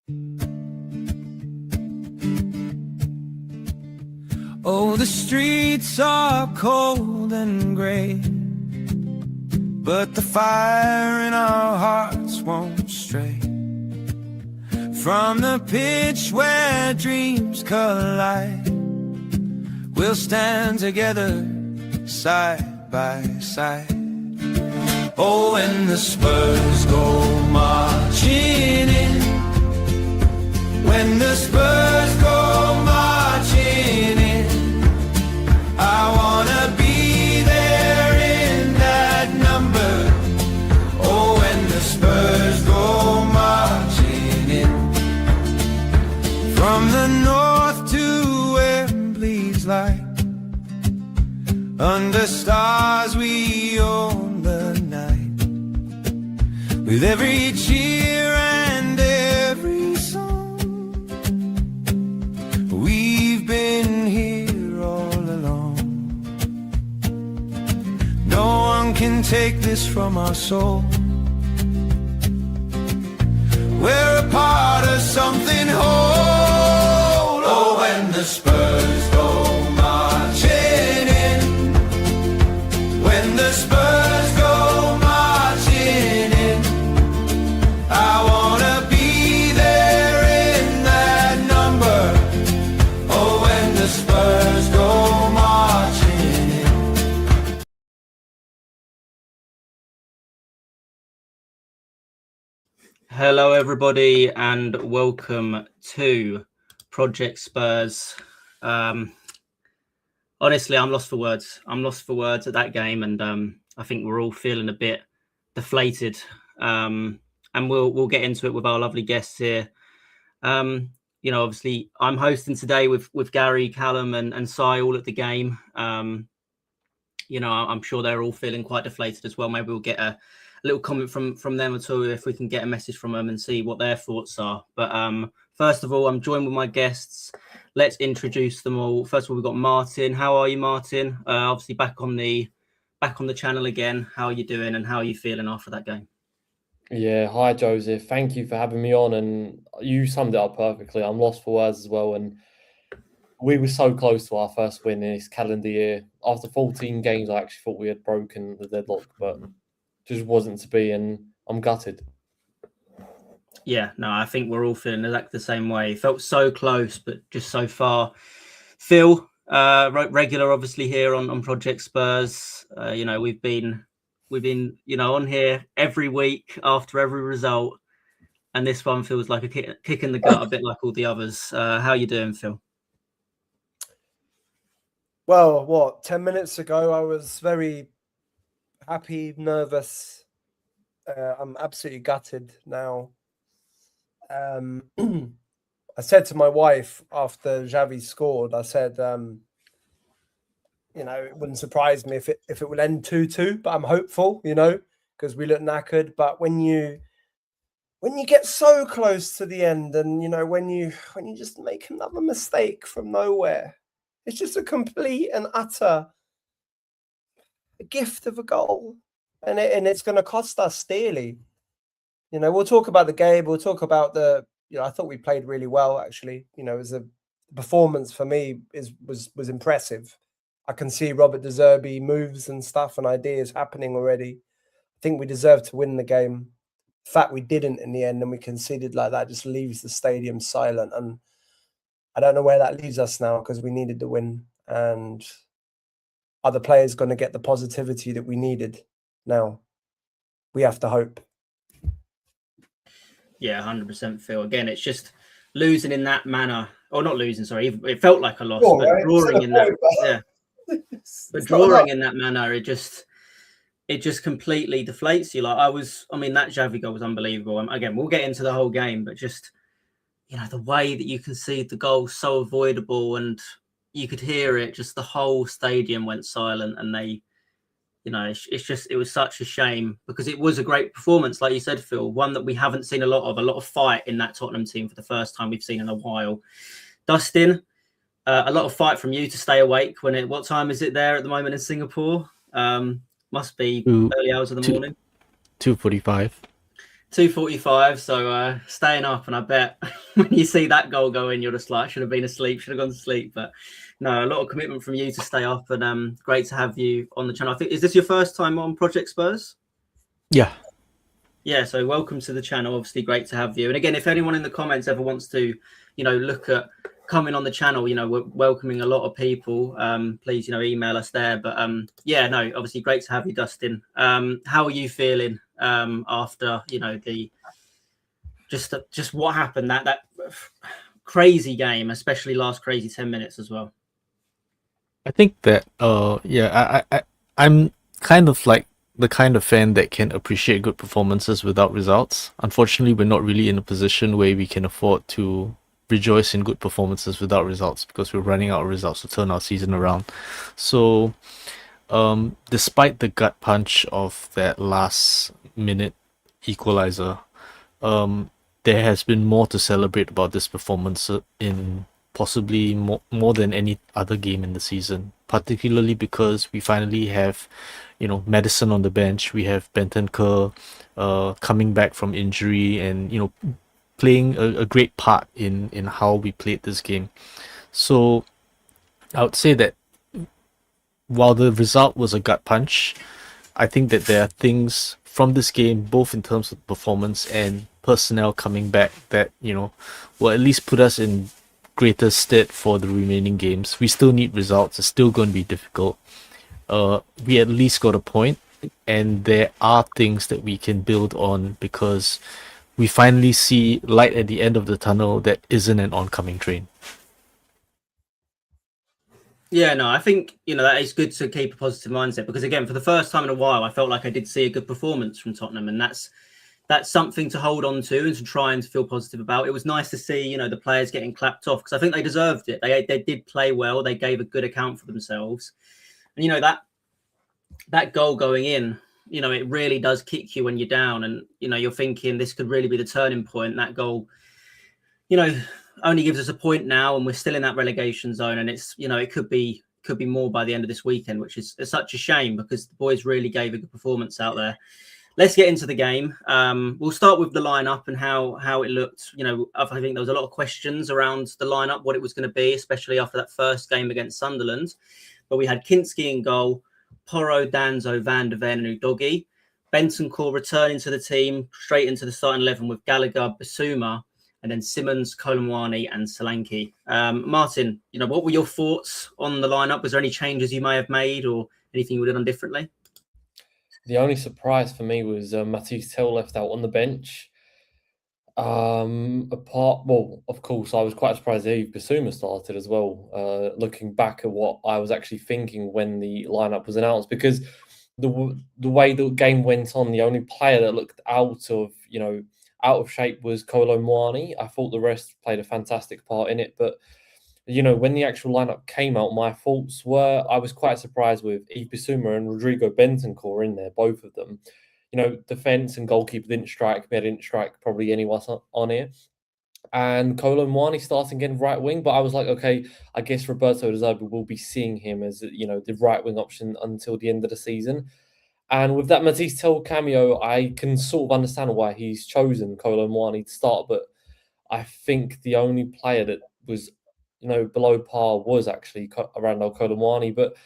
Oh, the streets are cold and gray, but the fire in our hearts won't stray from the pitch where dreams collide. We'll stand together side by side. Oh, when the Spurs go marching in, when the Spurs go marching in, I wanna be there in that number. Oh, when the Spurs go marching in, from the north to Wembley's light, under stars we own the night, with every cheer and every song. We've been here all along. No one can take this from our soul. We're a part of something whole. Oh, when the Spurs go marching in, when the Spurs go marching in, I wanna be there in that number. Oh, when the Spurs go marching in. Hello, everybody, and welcome to Project Spurs. Honestly, I'm lost for words. I'm lost for words at that game, and I think we're all feeling a bit deflated. And we'll get into it with our lovely guests here. Obviously, I'm hosting today with Gary, Callum, and Sai all at the game. I'm sure they're all feeling quite deflated as well. Maybe we'll get a little comment from them at all, if we can get a message from them and see what their thoughts are. But first of all, I'm joined with my guests. Let's introduce them all. First of all, we've got Martin. How are you, Martin? Obviously back on the channel again. How are you doing, and how are you feeling after that game? Yeah, hi Joseph. Thank you for having me on, and you summed it up perfectly. I'm lost for words as well, and we were so close to our first win in this calendar year. After 14 games, I actually thought we had broken the deadlock, but just wasn't to be, and I'm gutted. Yeah, no, I think we're all feeling exactly the same way. It felt so close, but just so far. Phil, regular obviously here on Project Spurs. We've been on here every week after every result, and this one feels like a kick in the gut, a bit like all the others. How are you doing, Phil? Well, 10 minutes ago, I was very happy, nervous. I'm absolutely gutted now. I said to my wife after Xavi scored, I said, it wouldn't surprise me if it would end 2-2, but I'm hopeful, because we look knackered. But when you get so close to the end, and when you just make another mistake from nowhere, it's just a complete and utter gift of a goal, and it's going to cost us dearly. We'll talk about the game. We'll talk about I thought we played really well, actually. The performance for me was impressive. I can see Robert De Zerbi moves and stuff and ideas happening already. I think we deserved to win the game. The fact we didn't in the end and we conceded like that just leaves the stadium silent. And I don't know where that leaves us now, because we needed the win. And are the players going to get the positivity that we needed now? We have to hope. Yeah, 100% Phil. Again, it's just losing in that manner. Or not losing, sorry. It felt like a loss, but right? Drawing in that. Yeah. But drawing in that manner, it just completely deflates you. Like that Xavi goal was unbelievable. And again, we'll get into the whole game, but just the way that you concede the goal, so avoidable, and you could hear it. Just the whole stadium went silent, and they, it was such a shame, because it was a great performance, like you said, Phil. One that we haven't seen a lot of fight in that Tottenham team for the first time we've seen in a while. Dustin, a lot of fight from you to stay awake. What time is it there at the moment in Singapore? Must be early hours of the morning. 2:45. 2:45, so staying up, and I bet when you see that goal go in, you're just like, should have been asleep, should have gone to sleep. But no, a lot of commitment from you to stay up, and great to have you on the channel. I think, is this your first time on Project Spurs? Yeah. Yeah, so welcome to the channel. Obviously, great to have you. And again, if anyone in the comments ever wants to, look at coming on the channel, we're welcoming a lot of people. Please, email us there. But yeah, no, obviously great to have you, Dustin. How are you feeling after just what happened, that crazy game, especially last crazy 10 minutes as well? I think that I'm kind of like the kind of fan that can appreciate good performances without results. Unfortunately, we're not really in a position where we can afford to rejoice in good performances without results, because we're running out of results to turn our season around. So despite the gut punch of that last minute equalizer, there has been more to celebrate about this performance in possibly more than any other game in the season, particularly because we finally have, Madison on the bench. We have Bentancur coming back from injury and, playing a great part in how we played this game. So I would say that while the result was a gut punch, I think that there are things from this game, both in terms of performance and personnel coming back, that, will at least put us in greater stead for the remaining games. We still need results. It's still going to be difficult. We at least got a point, and there are things that we can build on, because we finally see light at the end of the tunnel that isn't an oncoming train. Yeah, no, I think, that is good to keep a positive mindset, because again, for the first time in a while, I felt like I did see a good performance from Tottenham, and that's something to hold on to and to try and feel positive about. It was nice to see, the players getting clapped off, because I think they deserved it. They did play well. They gave a good account for themselves. And, that goal going in, it really does kick you when you're down, and, you're thinking this could really be the turning point. That goal, only gives us a point now, and we're still in that relegation zone, and it's, it could be more by the end of this weekend, which is such a shame, because the boys really gave a good performance out there. Let's get into the game. We'll start with the lineup and how it looked. I think there was a lot of questions around the lineup, what it was going to be, especially after that first game against Sunderland. But we had Kinski in goal, Porro, Danzo, Van de Ven, and Udogie. Bentancur returning to the team, straight into the starting 11 with Gallagher, Basuma, and then Simmons, Kolomwani, and Solanke. Martin, what were your thoughts on the lineup? Was there any changes you may have made, or anything you would have done differently? The only surprise for me was Matisse Tell left out on the bench. Of course, I was quite surprised that Basuma started as well. Looking back at what I was actually thinking when the lineup was announced, because the way the game went on, the only player that looked out of shape was Kolomwani. I thought the rest played a fantastic part in it, but when the actual lineup came out, my thoughts were, I was quite surprised with Yves Bissouma and Rodrigo Bentancur in there, both of them. Defence and goalkeeper didn't strike me. I didn't strike probably anyone on here. And Kolomwani starting again right wing, but I was like, okay, I guess Roberto De Zerbi will be seeing him as, the right wing option until the end of the season. And with that Matisse Tell cameo, I can sort of understand why he's chosen Kolomwani to start, but I think the only player that was below par was actually Randall Kolomwani. But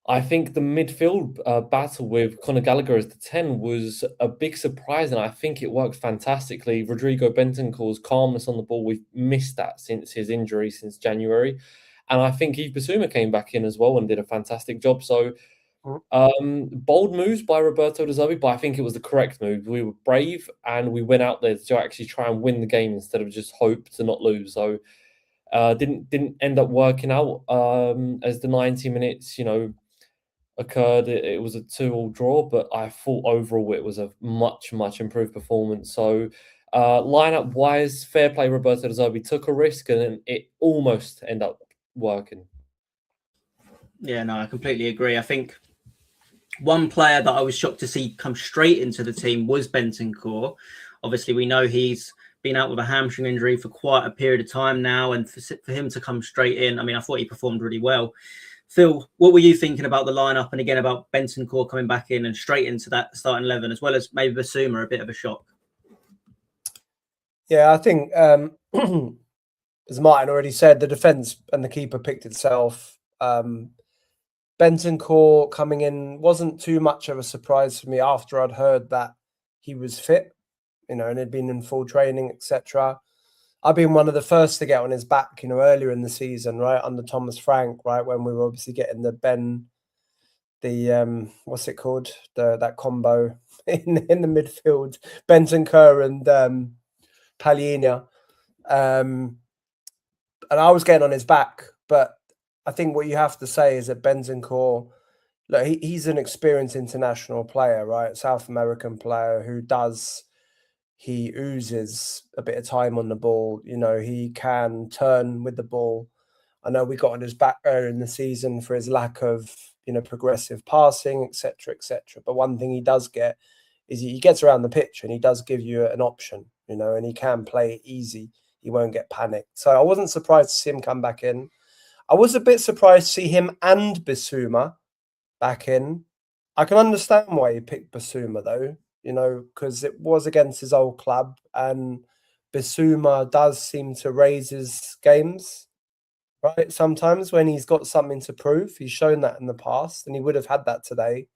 I think the midfield battle with Conor Gallagher as the 10 was a big surprise, and I think it worked fantastically. Rodrigo Bentancur's calmness on the ball, we've missed that since his injury since January. And I think Yves Bissouma came back in as well and did a fantastic job. So bold moves by Roberto De Zerbi, but I think it was the correct move. We were brave, and we went out there to actually try and win the game instead of just hope to not lose. So didn't end up working out as the 90 minutes, occurred. It was a 2-2 draw, but I thought overall it was a much improved performance. So lineup wise, fair play. Roberto De Zerbi took a risk, and it almost ended up working. Yeah, no, I completely agree. I think one player that I was shocked to see come straight into the team was Bentancur. Obviously, we know he's been out with a hamstring injury for quite a period of time now, and for him to come straight in, I thought he performed really well. Phil, what were you thinking about the lineup, and again about Bentancur coming back in and straight into that starting 11, as well as maybe Basuma, a bit of a shock? Yeah, I think as Martin already said, the defence and the keeper picked itself. Bentancur coming in wasn't too much of a surprise for me after I'd heard that he was fit, and had been in full training, etc. I've been one of the first to get on his back, earlier in the season, right, under Thomas Frank, right, when we were obviously getting what's it called, that combo in the midfield, Bentancur and Palhinha, and I was getting on his back, but I think what you have to say is that Bentancur, look, he's an experienced international player, right? South American player he oozes a bit of time on the ball. He can turn with the ball. I know we got on his back earlier in the season for his lack of, progressive passing, etc., etc. But one thing he does get is he gets around the pitch and he does give you an option, and he can play easy. He won't get panicked. So I wasn't surprised to see him come back in. I was a bit surprised to see him and Bissouma back in. I can understand why he picked Bissouma though, because it was against his old club, and Bissouma does seem to raise his games, right? Sometimes when he's got something to prove. He's shown that in the past, and he would have had that today.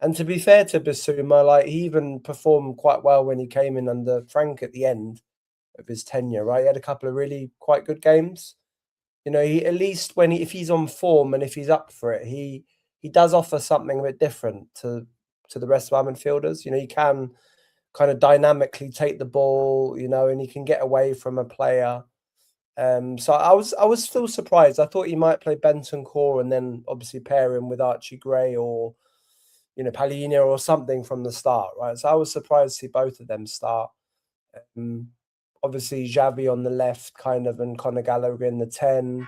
And to be fair to Bissouma, he even performed quite well when he came in under Frank at the end of his tenure, right? He had a couple of really quite good games. He at least if he's on form and if he's up for it, he does offer something a bit different to the rest of our midfielders. He can kind of dynamically take the ball, and he can get away from a player. So I was still surprised. I thought he might play Bentancur and then obviously pair him with Archie Gray or Palhinha or something from the start, right? So I was surprised to see both of them start. Obviously Xavi on the left, kind of, and Conor Gallagher in the 10.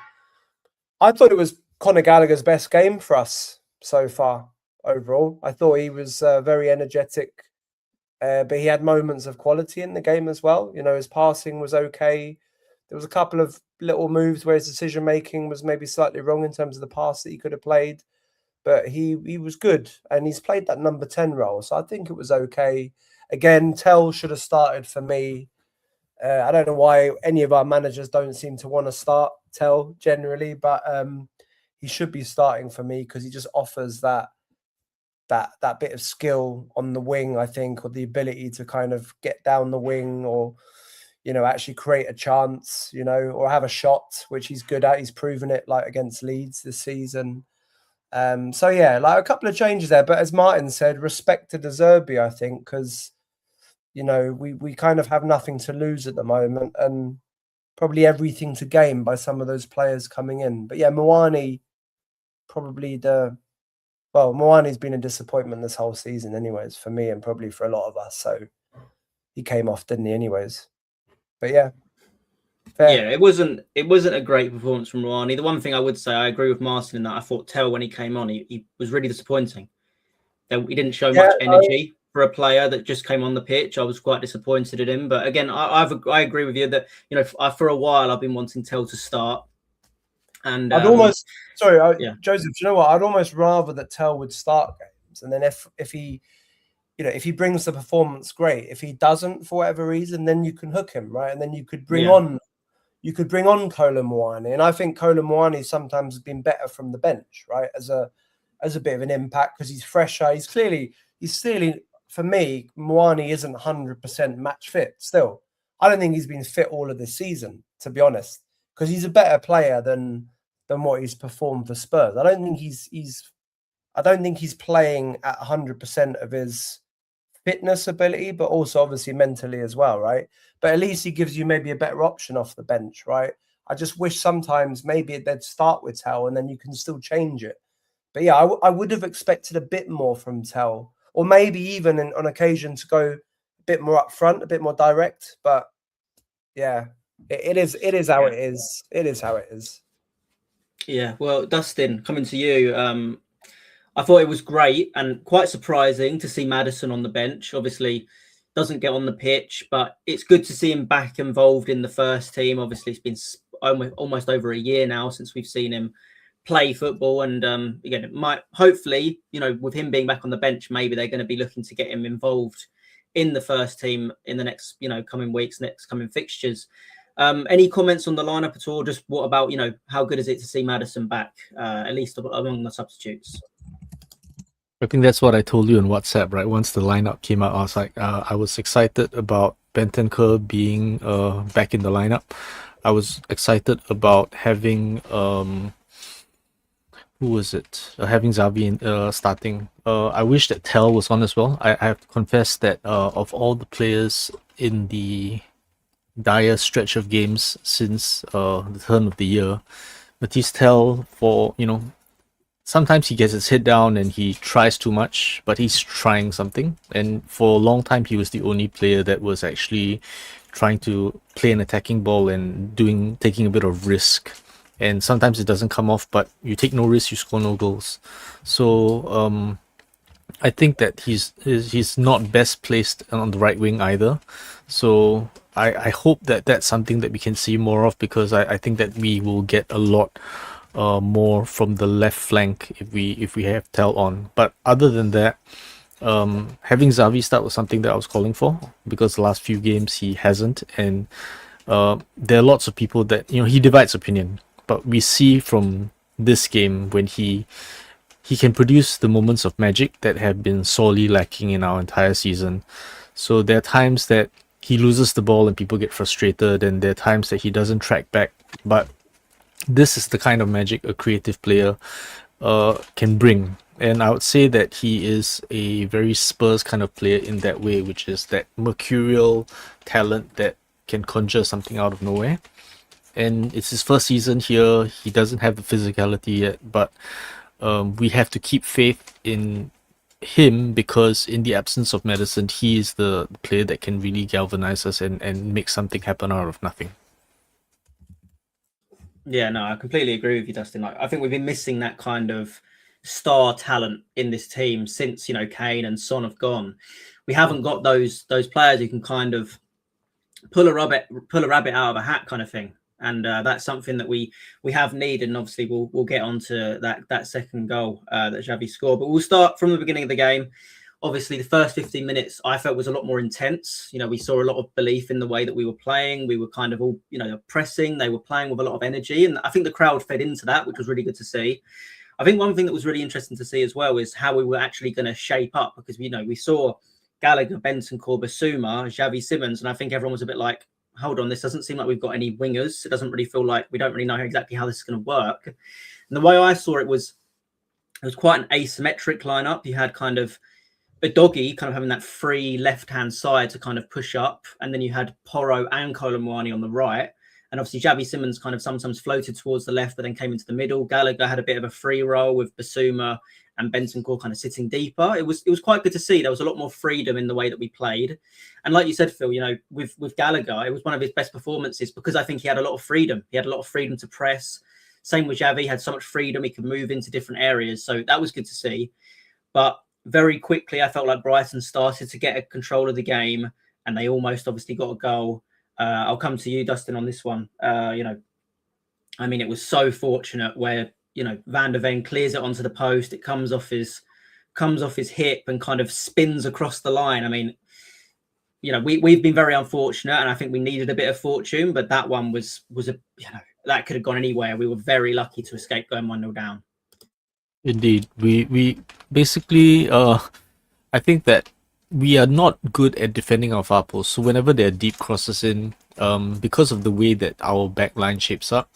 I thought it was Conor Gallagher's best game for us so far overall. I thought he was very energetic, but he had moments of quality in the game as well. His passing was okay. There was a couple of little moves where his decision making was maybe slightly wrong in terms of the pass that he could have played, but he was good, and he's played that number 10 role, so I think it was okay. Again, Tell should have started for me. I don't know why any of our managers don't seem to want to start Tell generally, but he should be starting for me because he just offers that bit of skill on the wing, I think, or the ability to kind of get down the wing or, actually create a chance, or have a shot, which he's good at. He's proven it against Leeds this season. So yeah, a couple of changes there, but as Martin said, respect to De Zerbi, I think, because we kind of have nothing to lose at the moment and probably everything to gain by some of those players coming in. But yeah, Moani, Moani's been a disappointment this whole season anyways, for me and probably for a lot of us. So he came off, didn't he, anyways? But yeah. Fair. Yeah, it wasn't a great performance from Moani. The one thing I would say, I agree with Martin in that I thought Tell, when he came on, he was really disappointing. He didn't show much energy for a player that just came on the pitch. I was quite disappointed in him. But again, I agree with you that, for a while I've been wanting Tell to start. And I'd almost, Joseph, you know what? I'd almost rather that Tell would start games. And then if he, if he brings the performance, great. If he doesn't, for whatever reason, then you can hook him, right? And then you could bring on Kolo Muani. And I think Kolo Muani sometimes has been better from the bench, right? As a bit of an impact because he's fresher. He's clearly, for me, Muani isn't 100% match fit still. I don't think he's been fit all of this season, to be honest, because he's a better player than what he's performed for Spurs. I don't think he's playing at 100% of his fitness ability, but also obviously mentally as well, right? But at least he gives you maybe a better option off the bench, right? I just wish sometimes maybe they'd start with Tell and then you can still change it. But yeah, I would have expected a bit more from Tell, or maybe even on occasion to go a bit more up front, a bit more direct. But yeah, it is how it is. It is how it is. Yeah, well, Dustin, coming to you, I thought it was great and quite surprising to see Maddison on the bench. Obviously, doesn't get on the pitch, but it's good to see him back involved in the first team. Obviously, it's been almost over a year now since we've seen him play football. And again, it might hopefully, with him being back on the bench, maybe they're going to be looking to get him involved in the first team in the next, coming weeks, next coming fixtures. Any comments on the lineup at all? Just what about, how good is it to see Maddison back, at least among the substitutes? I think that's what I told you in WhatsApp, right? Once the lineup came out, I was like, I was excited about Bentancur being back in the lineup. I was excited about having who was it? Having Xavi starting. I wish that Tel was on as well. I have to confess that of all the players in the dire stretch of games since the turn of the year, Matisse Tel, for sometimes he gets his head down and he tries too much, but he's trying something. And for a long time, he was the only player that was actually trying to play an attacking ball and taking a bit of risk. And sometimes it doesn't come off, but you take no risk, you score no goals. So I think that he's not best placed on the right wing either. So I hope that that's something that we can see more of, because I think that we will get a lot more from the left flank if we have Tel on. But other than that, having Xavi start was something that I was calling for, because the last few games he hasn't, and there are lots of people that he divides opinion. But we see from this game when he can produce the moments of magic that have been sorely lacking in our entire season. So there are times that he loses the ball and people get frustrated, and there are times that he doesn't track back. But this is the kind of magic a creative player can bring. And I would say that he is a very Spurs kind of player in that way, which is that mercurial talent that can conjure something out of nowhere. And it's his first season here. He doesn't have the physicality yet, but we have to keep faith in him, because in the absence of Maddison, he is the player that can really galvanize us and make something happen out of nothing. Yeah, no, I completely agree with you, Dustin. I think we've been missing that kind of star talent in this team since Kane and Son have gone. We haven't got those players who can kind of pull a rabbit out of a hat kind of thing. And that's something that we have needed, and obviously we'll get onto that second goal that Xavi scored. But we'll start from the beginning of the game. Obviously, the first 15 minutes I felt was a lot more intense. We saw a lot of belief in the way that we were playing. We were kind of all, pressing. They were playing with a lot of energy, and I think the crowd fed into that, which was really good to see. I think one thing that was really interesting to see as well is how we were actually going to shape up, because we saw Gallagher, Bentancur, Bissouma, Xavi Simons, and I think everyone was a bit like, hold on, this doesn't seem like we've got any wingers. It doesn't really feel like we don't really know exactly how this is going to work. And the way I saw it was quite an asymmetric lineup. You had kind of Udogie kind of having that free left-hand side to kind of push up. And then you had Porro and Kolo Muani on the right. And obviously Xavi Simons kind of sometimes floated towards the left, but then came into the middle. Gallagher had a bit of a free role with Bissouma and Bentancur kind of sitting deeper. It was quite good to see. There was a lot more freedom in the way that we played. And like you said, Phil, with Gallagher, it was one of his best performances, because I think he had a lot of freedom. He had a lot of freedom to press. Same with Xavi, had so much freedom. He could move into different areas. So that was good to see. But very quickly, I felt like Brighton started to get a control of the game, and they almost obviously got a goal. I'll come to you, Dustin, on this one. It was so fortunate where, Van der Ven clears it onto the post. It comes off his hip and kind of spins across the line. We've been very unfortunate, and I think we needed a bit of fortune, but that one was that could have gone anywhere. We were very lucky to escape going 1-0 down. Indeed, we basically I think that we are not good at defending our far post. So whenever there are deep crosses in, because of the way that our back line shapes up,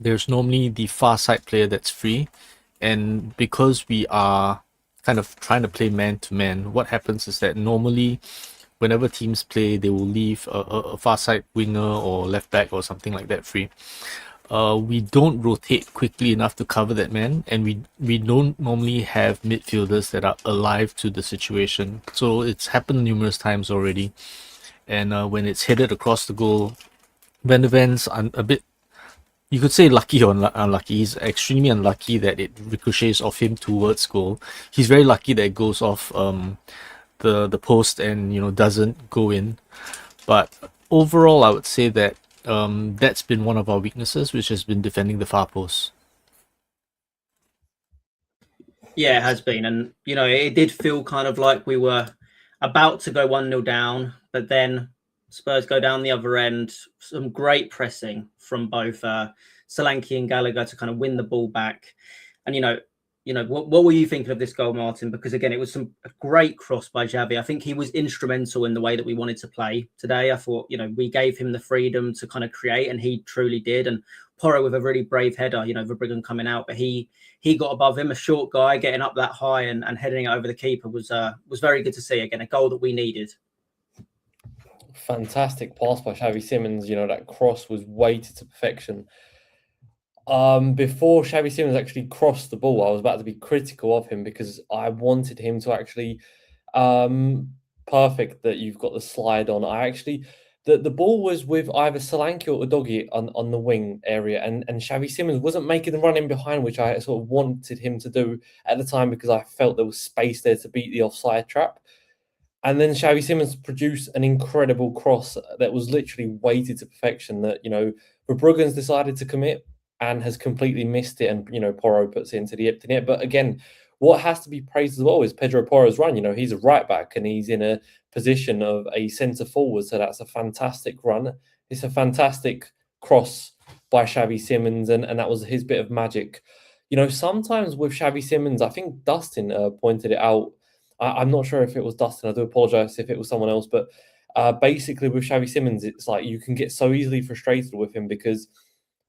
there's normally the far side player that's free. And because we are kind of trying to play man to man, what happens is that normally whenever teams play, they will leave a far side winger or left back or something like that free. We don't rotate quickly enough to cover that man, and we don't normally have midfielders that are alive to the situation. So it's happened numerous times already, and when it's headed across the goal, Van der Ven's a bit, you could say lucky or unlucky. He's extremely unlucky that it ricochets off him towards goal. He's very lucky that it goes off the post and doesn't go in. But overall, I would say that that's been one of our weaknesses, which has been defending the far post. Yeah, it has been. And, it did feel kind of like we were about to go 1-0 down, but then Spurs go down the other end. Some great pressing from both Solanke and Gallagher to kind of win the ball back. And what were you thinking of this goal, Martin? Because again, it was a great cross by Xavi. I think he was instrumental in the way that we wanted to play today. I thought, we gave him the freedom to kind of create, and he truly did. And Porro with a really brave header, Verbruggen coming out, but he got above him, a short guy getting up that high and heading it over the keeper was very good to see. Again, a goal that we needed. Fantastic pass by Xavi Simons. That cross was weighted to perfection. Before Xavi Simons actually crossed the ball, I was about to be critical of him because I wanted him to actually perfect that you've got the slide on. The ball was with either Solanke or Udogie on the wing area, and Xavi Simons wasn't making the run in behind, which I sort of wanted him to do at the time because I felt there was space there to beat the offside trap. And then Xavi Simons produced an incredible cross that was literally weighted to perfection that, Verbruggen's decided to commit and has completely missed it. And, Porro puts it into the empty net. But again, what has to be praised as well is Pedro Porro's run. He's a right back and he's in a position of a centre forward. So that's a fantastic run. It's a fantastic cross by Xavi Simons. And that was his bit of magic. Sometimes with Xavi Simons, I think Dustin pointed it out. I'm not sure if it was Dustin. I do apologise if it was someone else. But basically with Xavi Simons, it's like you can get so easily frustrated with him because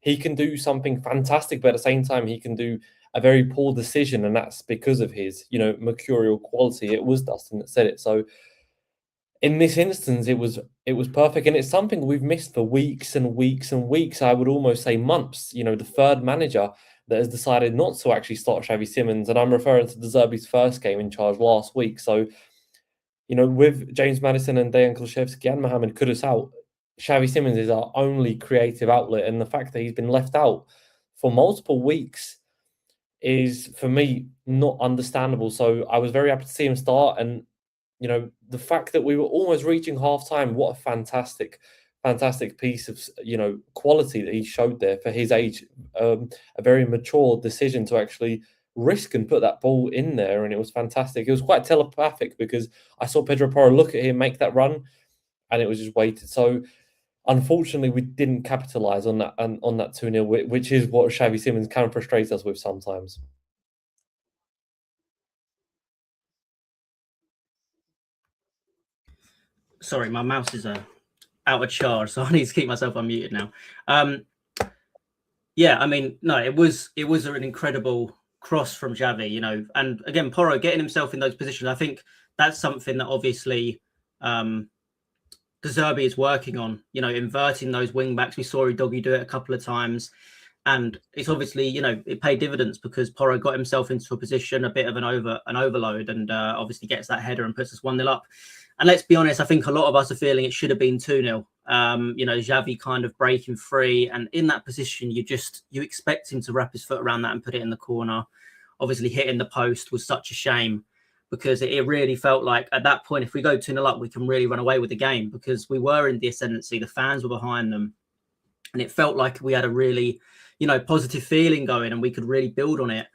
he can do something fantastic, but at the same time, he can do a very poor decision. And that's because of his, mercurial quality. It was Dustin that said it. So in this instance, it was perfect. And it's something we've missed for weeks and weeks and weeks. I would almost say months. The third manager that has decided not to actually start Xavi Simons. And I'm referring to De Zerbi's first game in charge last week. So, with James Maddison and Dejan Kulusevski and Mohamed Kudus out, Xavi Simons is our only creative outlet. And the fact that he's been left out for multiple weeks is, for me, not understandable. So I was very happy to see him start. And, the fact that we were almost reaching half-time, what a fantastic piece of, quality that he showed there for his age. A very mature decision to actually risk and put that ball in there. And it was fantastic. It was quite telepathic because I saw Pedro Porro look at him, make that run, and it was just weighted. So unfortunately, we didn't capitalise on that 2-0, which is what Xavi Simons can frustrate us with sometimes. Sorry, my mouse is out of charge, so I need to keep myself unmuted now. It was an incredible cross from Xavi, and again, Porro getting himself in those positions. I think that's something that obviously De Zerbi is working on, inverting those wing backs. We saw Udogie do it a couple of times, and it's obviously, it paid dividends because Porro got himself into a position, a bit of an overload, and obviously gets that header and puts us 1-0 up. And let's be honest, I think a lot of us are feeling it should have been 2-0. Xavi kind of breaking free, and in that position, you expect him to wrap his foot around that and put it in the corner. Obviously, hitting the post was such a shame because it really felt like at that point, if we go 2-0 up, we can really run away with the game because we were in the ascendancy. The fans were behind them, and it felt like we had a really, positive feeling going, and we could really build on it.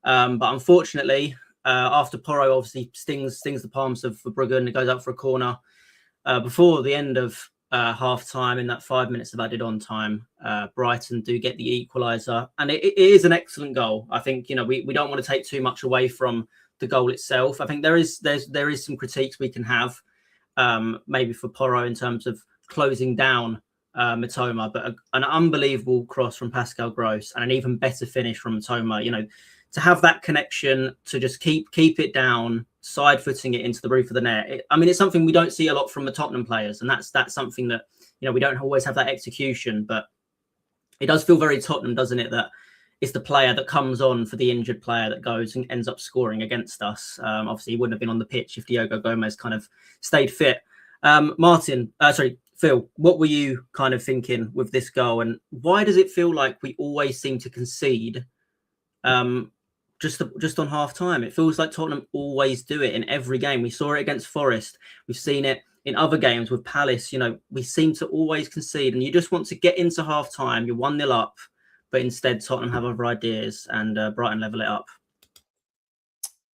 But unfortunately, after Porro obviously stings the palms of Verbruggen, it goes up for a corner. Before the end of half time, in that 5 minutes of added on time, Brighton do get the equaliser, and it is an excellent goal. I think we don't want to take too much away from the goal itself. I think there is some critiques we can have, maybe for Porro in terms of closing down Mitoma, but an unbelievable cross from Pascal Gross and an even better finish from Mitoma. To have that connection, to just keep it down, side footing it into the roof of the net. It's something we don't see a lot from the Tottenham players, and that's something that we don't always have that execution. But it does feel very Tottenham, doesn't it? That it's the player that comes on for the injured player that goes and ends up scoring against us. Obviously, he wouldn't have been on the pitch if Diogo Gomez kind of stayed fit. Phil, what were you kind of thinking with this goal, and why does it feel like we always seem to concede? Just on half time, it feels like Tottenham always do it in every game. We saw it against Forest. We've seen it in other games with Palace. We seem to always concede, and you just want to get into half time. You're 1-0 up, but instead Tottenham have other ideas, and Brighton level it up.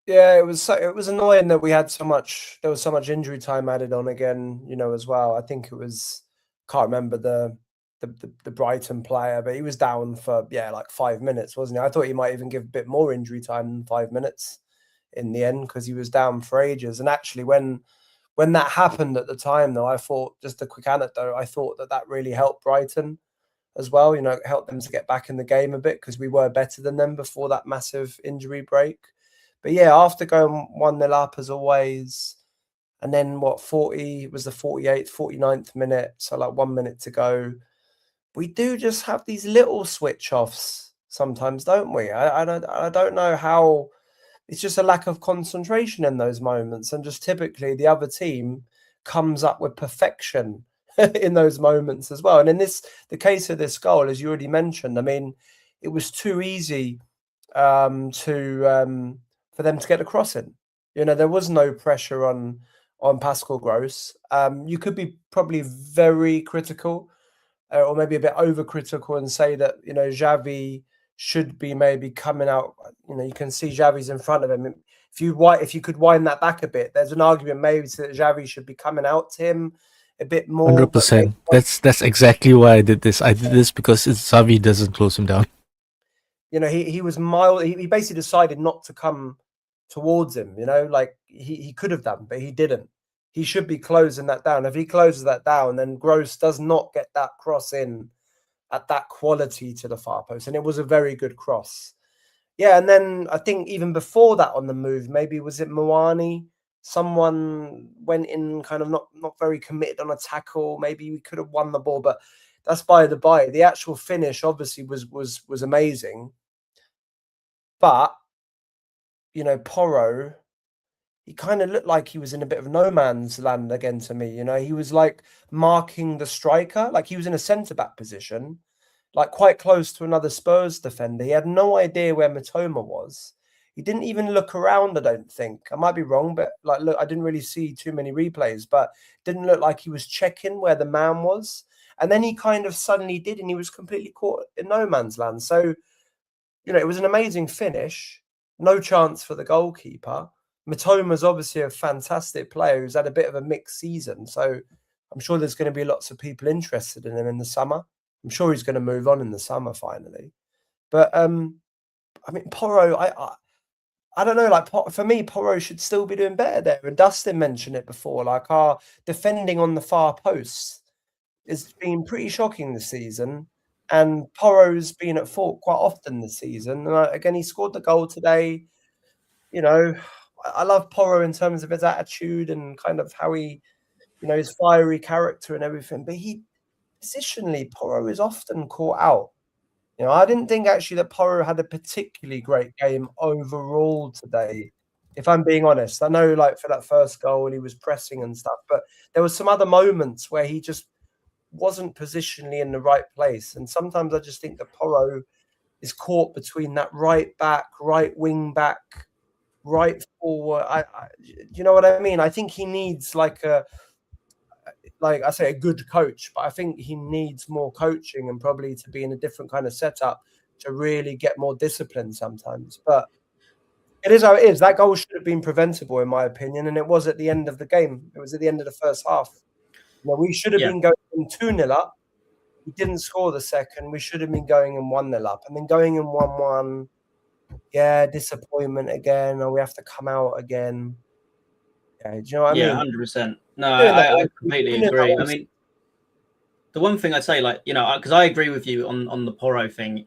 Yeah, it was annoying that we had there was so much injury time added on again, as well. I think it was, can't remember the Brighton player, but he was down for like 5 minutes, wasn't he? I thought he might even give a bit more injury time than 5 minutes in the end, because he was down for ages. And actually, when that happened at the time, though, I thought, just a quick anecdote, I thought that really helped Brighton as well. It helped them to get back in the game a bit, because we were better than them before that massive injury break. But yeah, after going 1-0 up as always, and then the 48th, 49th minute, so like 1 minute to go, we do just have these little switch offs sometimes, don't we? I don't know how. It's just a lack of concentration in those moments, and just typically the other team comes up with perfection in those moments as well. And in the case of this goal, as you already mentioned, I mean, it was too easy for them to get a cross in. There was no pressure on Pascal Gross. You could be probably very critical, or maybe a bit overcritical, and say that Xavi should be maybe coming out. You can see Xavi's in front of him. If you could wind that back a bit, there's an argument maybe that Xavi should be coming out to him a bit more. 100%. That's exactly why I did this. I did this because Xavi doesn't close him down. He was mild. He basically decided not to come towards him. Like he could have done, but he didn't. He should be closing that down. If he closes that down, then Gross does not get that cross in at that quality to the far post. And it was a very good cross. Yeah, and then I think even before that on the move, maybe was it Moani? Someone went in kind of not very committed on a tackle. Maybe we could have won the ball, but that's by the by. The actual finish obviously was amazing. But, Porro, he kind of looked like he was in a bit of no man's land again to me. He was like marking the striker, like he was in a centre-back position, like quite close to another Spurs defender. He had no idea where Mitoma was. He didn't even look around, I don't think. I might be wrong, but look, I didn't really see too many replays, but it didn't look like he was checking where the man was. And then he kind of suddenly did, and he was completely caught in no man's land. So, it was an amazing finish. No chance for the goalkeeper. Mitoma's obviously a fantastic player who's had a bit of a mixed season. So I'm sure there's going to be lots of people interested in him in the summer. I'm sure he's going to move on in the summer finally. But, Porro, I don't know, like for me, Porro should still be doing better there. And Dustin mentioned it before, like our defending on the far post has been pretty shocking this season. And Porro's been at fault quite often this season. And again, he scored the goal today. I love Porro in terms of his attitude and kind of how he, his fiery character and everything. But positionally, Porro is often caught out. I didn't think actually that Porro had a particularly great game overall today, if I'm being honest. I know, like, for that first goal, he was pressing and stuff, but there were some other moments where he just wasn't positionally in the right place. And sometimes I just think that Porro is caught between that right back, right wing back, right forward. You know what I mean? I think he needs like I say, a good coach, but I think he needs more coaching and probably to be in a different kind of setup to really get more discipline sometimes. But it is how it is. That goal should have been preventable, in my opinion, and it was at the end of the game. It was at the end of the first half. We should have been going 2-0 up. We didn't score the second. We should have been going in 1-0 up. And then going in 1-1, yeah, disappointment again. Or we have to come out again. Yeah, do you know what I mean? Yeah, 100%. No, I completely agree. I mean, the one thing I'd say, because I agree with you on the Porro thing.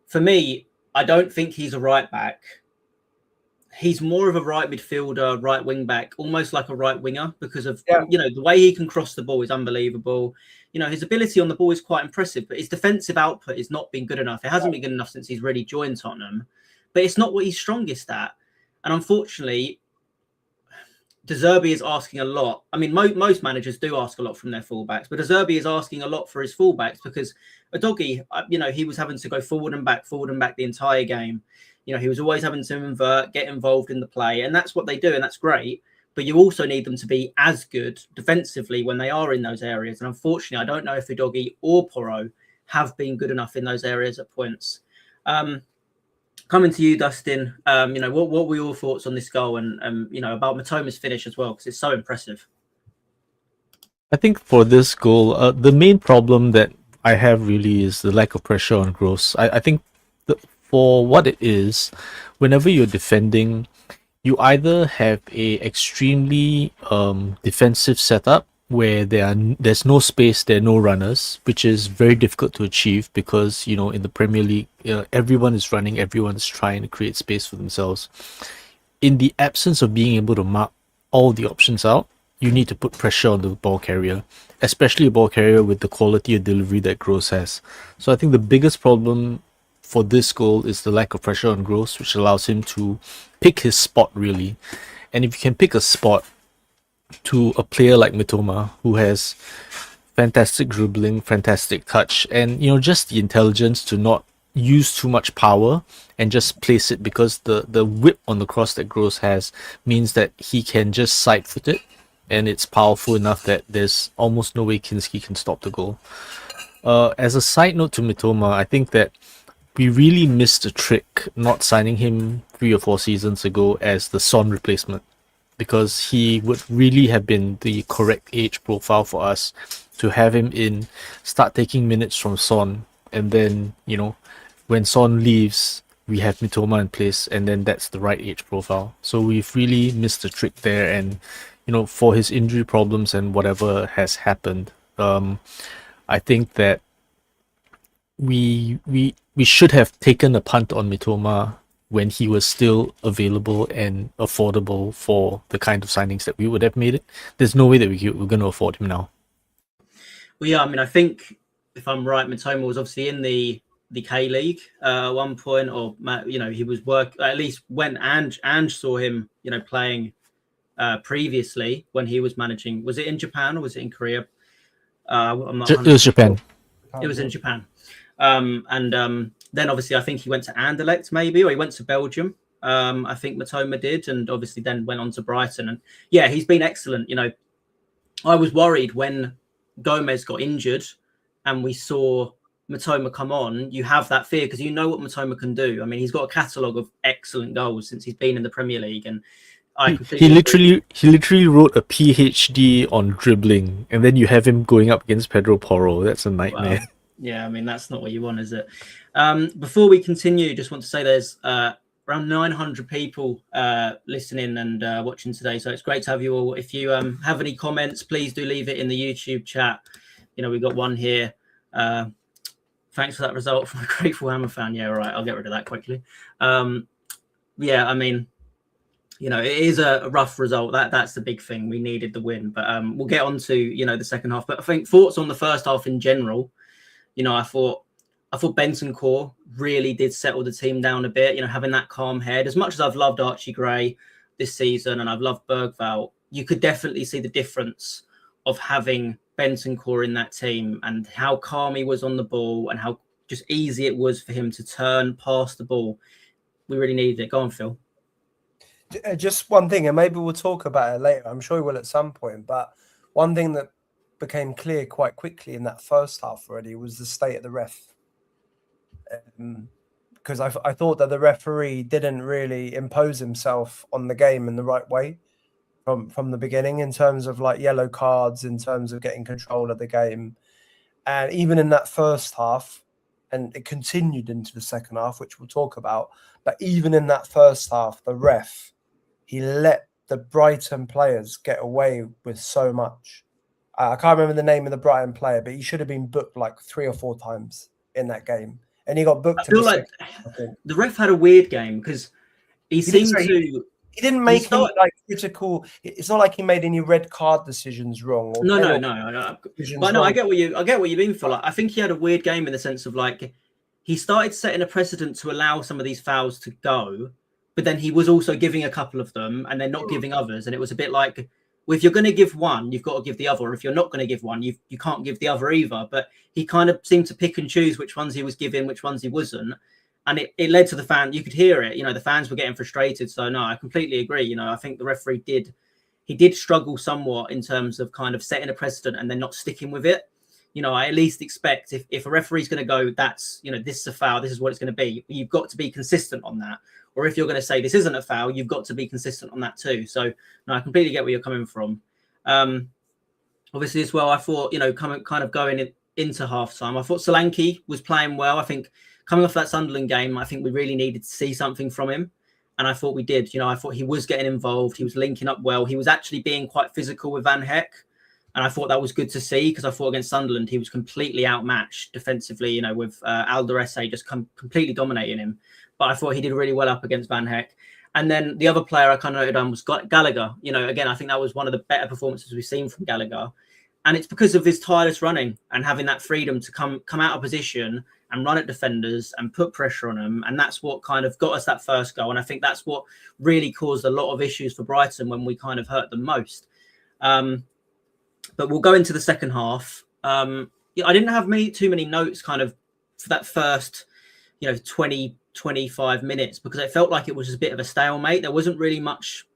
For me, I don't think he's a right back. He's more of a right midfielder, right wing back, almost like a right winger, because of the way he can cross the ball is unbelievable. His ability on the ball is quite impressive, but his defensive output has not been good enough. It hasn't been good enough since he's really joined Tottenham, but it's not what he's strongest at. And unfortunately, De Zerbi is asking a lot. I mean, most managers do ask a lot from their fullbacks, but De Zerbi is asking a lot for his fullbacks because Udogie, he was having to go forward and back the entire game. He was always having to invert, get involved in the play, and that's what they do, and that's great. But you also need them to be as good defensively when they are in those areas. And unfortunately, I don't know if Udogie or Porro have been good enough in those areas at points. coming to you, Dustin, what were your thoughts on this goal and about Mitoma's finish as well, because it's so impressive. I think for this goal, the main problem that I have really is the lack of pressure on Gross. I think for what it is, whenever you're defending, you either have a extremely defensive setup where there's no space, there are no runners, which is very difficult to achieve because in the Premier League, everyone is running, everyone is trying to create space for themselves. In the absence of being able to mark all the options out, you need to put pressure on the ball carrier, especially a ball carrier with the quality of delivery that Gross has. So I think the biggest problem for this goal is the lack of pressure on Gross, which allows him to pick his spot really. And if you can pick a spot to a player like Mitoma, who has fantastic dribbling, fantastic touch, and just the intelligence to not use too much power and just place it, because the whip on the cross that Gross has means that he can just side foot it, and it's powerful enough that there's almost no way Kinski can stop the goal. As a side note to Mitoma, I think that we really missed a trick not signing him 3 or 4 seasons ago as the Son replacement, because he would really have been the correct age profile for us to have him in, start taking minutes from Son, and then, when Son leaves, we have Mitoma in place, and then that's the right age profile. So we've really missed the trick there, and for his injury problems and whatever has happened, I think that we should have taken a punt on Mitoma when he was still available and affordable for the kind of signings that we would have made it. There's no way that we're going to afford him now. Well, yeah, I mean, I think if I'm right, Mitoma was obviously in the K League at one point, or he was at least when Ange saw him, playing previously when he was managing. Was it in Japan or was it in Korea? I'm not. It was Japan. Sure. It was in Japan. Then obviously I think he went to Anderlecht maybe, or he went to Belgium. I think Mitoma did, and obviously then went on to Brighton. And yeah, he's been excellent. I was worried when Gomez got injured and we saw Mitoma come on. You have that fear because you know what Mitoma can do. I mean, he's got a catalogue of excellent goals since he's been in the Premier League, and he literally wrote a PhD on dribbling, and then you have him going up against Pedro Porro. That's a nightmare. Wow. Yeah, I mean, that's not what you want, is it? Before we continue, just want to say there's around 900 people listening and watching today. So it's great to have you all. If you have any comments, please do leave it in the YouTube chat. We've got one here. Thanks for that result from a Grateful Hammer fan. Yeah, all right. I'll get rid of that quickly. Yeah, I mean, it is a rough result. That's the big thing. We needed the win, but we'll get on to, the second half. But I think thoughts on the first half in general. I thought Bentancur really did settle the team down a bit, having that calm head. As much as I've loved Archie Gray this season and I've loved Bergvall, you could definitely see the difference of having Bentancur in that team and how calm he was on the ball and how just easy it was for him to turn past the ball. We really needed it. Go on, Phil. Just one thing, and maybe we'll talk about it later. I'm sure we will at some point, but one thing that became clear quite quickly in that first half already was the state of the ref. Because I thought that the referee didn't really impose himself on the game in the right way from the beginning, in terms of like yellow cards, in terms of getting control of the game. And even in that first half, and it continued into the second half, which we'll talk about, but even in that first half, the ref, he let the Brighton players get away with so much. I can't remember the name of the Brighton player, but he should have been booked like 3 or 4 times in that game. And he got booked. I feel like the ref had a weird game because he seemed to... He didn't make any like critical... It's not like he made any red card decisions wrong. Or No. But no, I get what you mean, Phil. Like, I think he had a weird game in the sense of like, he started setting a precedent to allow some of these fouls to go, but then he was also giving a couple of them and then not giving others. And it was a bit like, well, if you're going to give one, you've got to give the other. Or if you're not going to give one, you can't give the other either. But he kind of seemed to pick and choose which ones he was giving, which ones he wasn't. And it led to the fan. You could hear it. The fans were getting frustrated. So, no, I completely agree. I think the referee did struggle somewhat in terms of kind of setting a precedent and then not sticking with it. I at least expect if a referee's going to go, that's, this is a foul, this is what it's going to be. You've got to be consistent on that. Or if you're going to say this isn't a foul, you've got to be consistent on that too. So no, I completely get where you're coming from. Obviously as well, I thought, kind of going into halftime, I thought Solanke was playing well. I think coming off that Sunderland game, I think we really needed to see something from him. And I thought we did. I thought he was getting involved. He was linking up well. He was actually being quite physical with Van Heck. And I thought that was good to see, because I thought against Sunderland, he was completely outmatched defensively, with Alderese just completely dominating him. But I thought he did really well up against Van Heck. And then the other player I kind of noted on was Gallagher. Again, I think that was one of the better performances we've seen from Gallagher. And it's because of his tireless running and having that freedom to come out of position and run at defenders and put pressure on them. And that's what kind of got us that first goal. And I think that's what really caused a lot of issues for Brighton when we kind of hurt them most. But we'll go into the second half. I didn't have too many notes kind of for that first, 20, 25 minutes, because it felt like it was just a bit of a stalemate. There wasn't really much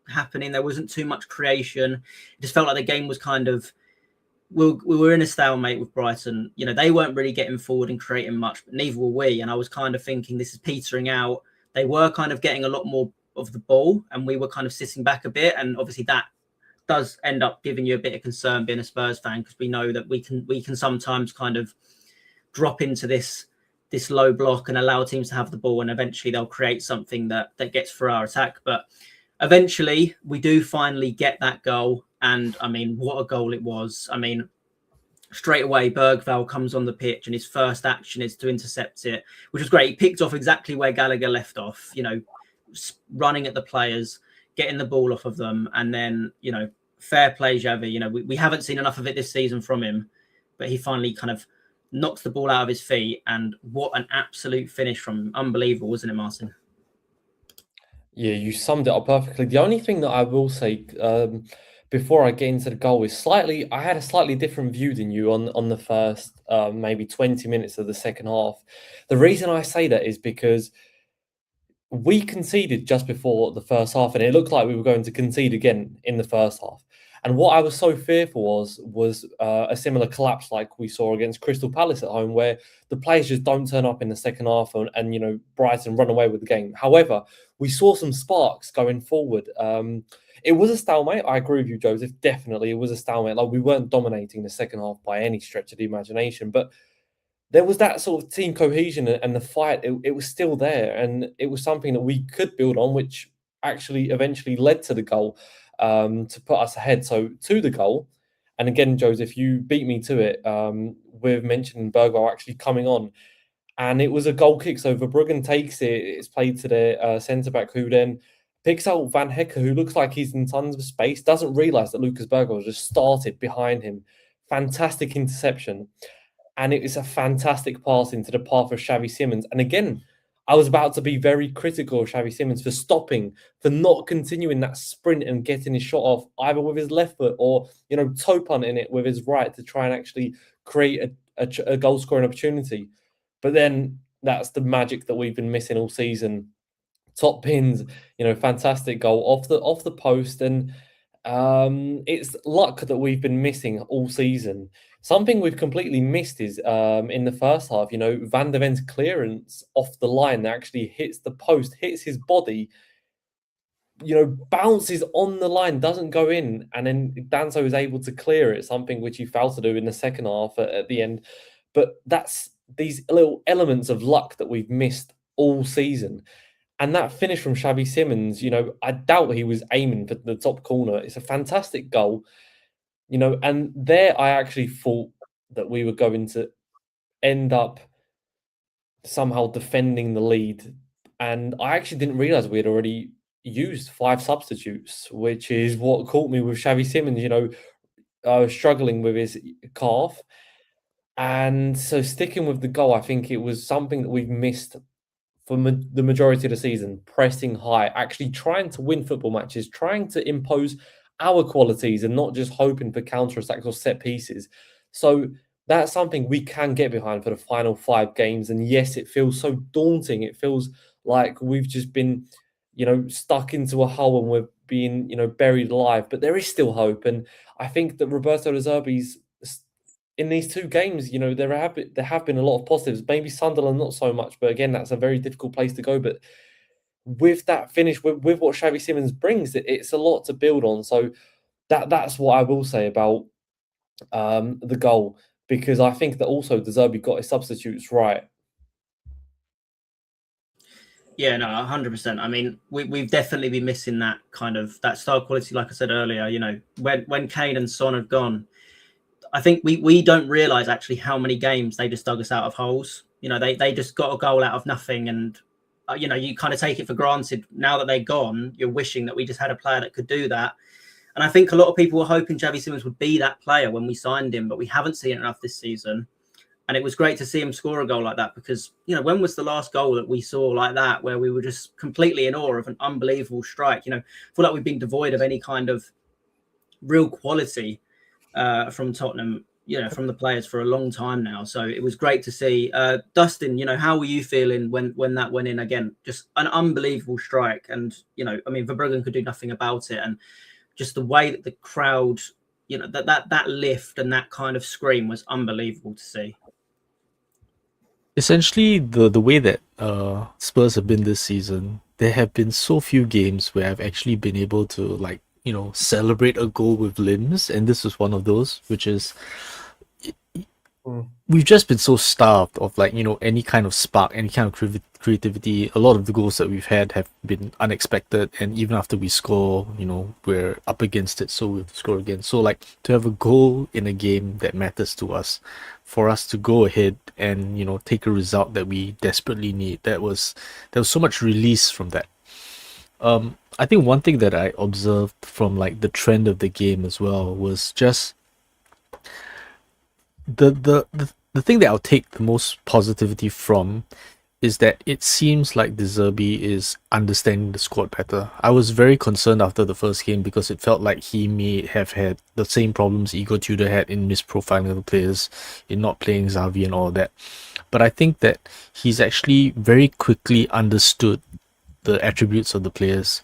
happening. There wasn't too much creation. It just felt like the game was kind of, we were in a stalemate with Brighton. They weren't really getting forward and creating much, but neither were we. And I was kind of thinking this is petering out. They were kind of getting a lot more of the ball, and we were kind of sitting back a bit. And obviously that does end up giving you a bit of concern being a Spurs fan, because we know that we can sometimes kind of drop into this low block and allow teams to have the ball, and eventually they'll create something that gets for our attack. But eventually we do finally get that goal. And I mean, what a goal it was. I mean, straight away, Bergvall comes on the pitch and his first action is to intercept it, which was great. He picked off exactly where Gallagher left off, running at the players, getting the ball off of them. And then, fair play, Xavi. We haven't seen enough of it this season from him, but he finally kind of knocks the ball out of his feet. And what an absolute finish from him. Unbelievable, wasn't it, Martin? Yeah, you summed it up perfectly. The only thing that I will say before I get into the goal is I had a slightly different view than you on the first maybe 20 minutes of the second half. The reason I say that is because we conceded just before the first half, and it looked like we were going to concede again in the first half. And what I was so fearful was a similar collapse like we saw against Crystal Palace at home, where the players just don't turn up in the second half and Brighton run away with the game. However, we saw some sparks going forward. It was a stalemate. I agree with you, Joseph. Definitely, it was a stalemate. Like, we weren't dominating the second half by any stretch of the imagination, but there was that sort of team cohesion and the fight. It was still there, and it was something that we could build on, which actually eventually led to the goal to put us ahead. So to the goal, and again, Joseph, you beat me to it. We've mentioned Bergwall actually coming on, and it was a goal kick. So Verbruggen takes it. It's played to their centre back, who then picks out Van Hecker, who looks like he's in tons of space. Doesn't realise that Lucas Bergwall just started behind him. Fantastic interception. And it was a fantastic pass into the path of Xavi Simons. And again, I was about to be very critical of Xavi Simons for stopping, for not continuing that sprint and getting his shot off either with his left foot or, toe punting it with his right to try and actually create a goal scoring opportunity. But then that's the magic that we've been missing all season. Top pins, fantastic goal off the post. And it's luck that we've been missing all season. Something we've completely missed is in the first half, Van der Ven's clearance off the line that actually hits the post, hits his body, bounces on the line, doesn't go in, and then Danso is able to clear it, something which he failed to do in the second half at the end. But that's these little elements of luck that we've missed all season. And that finish from Xavi Simons, I doubt he was aiming for the top corner. It's a fantastic goal. And there I actually thought that we were going to end up somehow defending the lead. And I actually didn't realise we had already used 5 substitutes, which is what caught me with Xavi Simons, struggling with his calf. And so sticking with the goal, I think it was something that we've missed for the majority of the season, pressing high, actually trying to win football matches, trying to impose our qualities and not just hoping for counter-attacks or set pieces. So that's something we can get behind for the final 5 games. And yes, it feels so daunting. It feels like we've just been, stuck into a hole and we're being, buried alive. But there is still hope. And I think that Roberto De Zerbi's in these two games, there have been a lot of positives. Maybe Sunderland not so much, but again, that's a very difficult place to go. But with that finish, with what Xavi Simons brings, it's a lot to build on. So that's what I will say about the goal, because I think that also De Zerbi got his substitutes right. Yeah, no, 100%. I mean, we've definitely been missing that kind of that style quality. Like I said earlier, when Kane and Son have gone, I think we don't realise actually how many games they just dug us out of holes. They just got a goal out of nothing, and you kind of take it for granted. Now that they're gone, you're wishing that we just had a player that could do that. And I think a lot of people were hoping Xavi Simons would be that player when we signed him, but we haven't seen enough this season. And it was great to see him score a goal like that, because, when was the last goal that we saw like that, where we were just completely in awe of an unbelievable strike? I feel like we've been devoid of any kind of real quality from Tottenham, from the players for a long time now. So it was great to see. Dustin, how were you feeling when that went in? Again, just an unbelievable strike. And, Verbruggen could do nothing about it. And just the way that the crowd, that lift and that kind of scream was unbelievable to see. Essentially, the way that Spurs have been this season, there have been so few games where I've actually been able to celebrate a goal with limbs, and this was one of those, which is we've just been so starved of any kind of spark, any kind of creativity. A lot of the goals that we've had have been unexpected, and even after we score, we're up against it, so we have to score again. So to have a goal in a game that matters to us, for us to go ahead and take a result that we desperately need, there was so much release from that. I think one thing that I observed from the trend of the game as well was just the thing that I'll take the most positivity from is that it seems like De Zerbi is understanding the squad better. I was very concerned after the first game because it felt like he may have had the same problems Igor Tudor had in misprofiling of the players, in not playing Xavi and all that. But I think that he's actually very quickly understood the attributes of the players.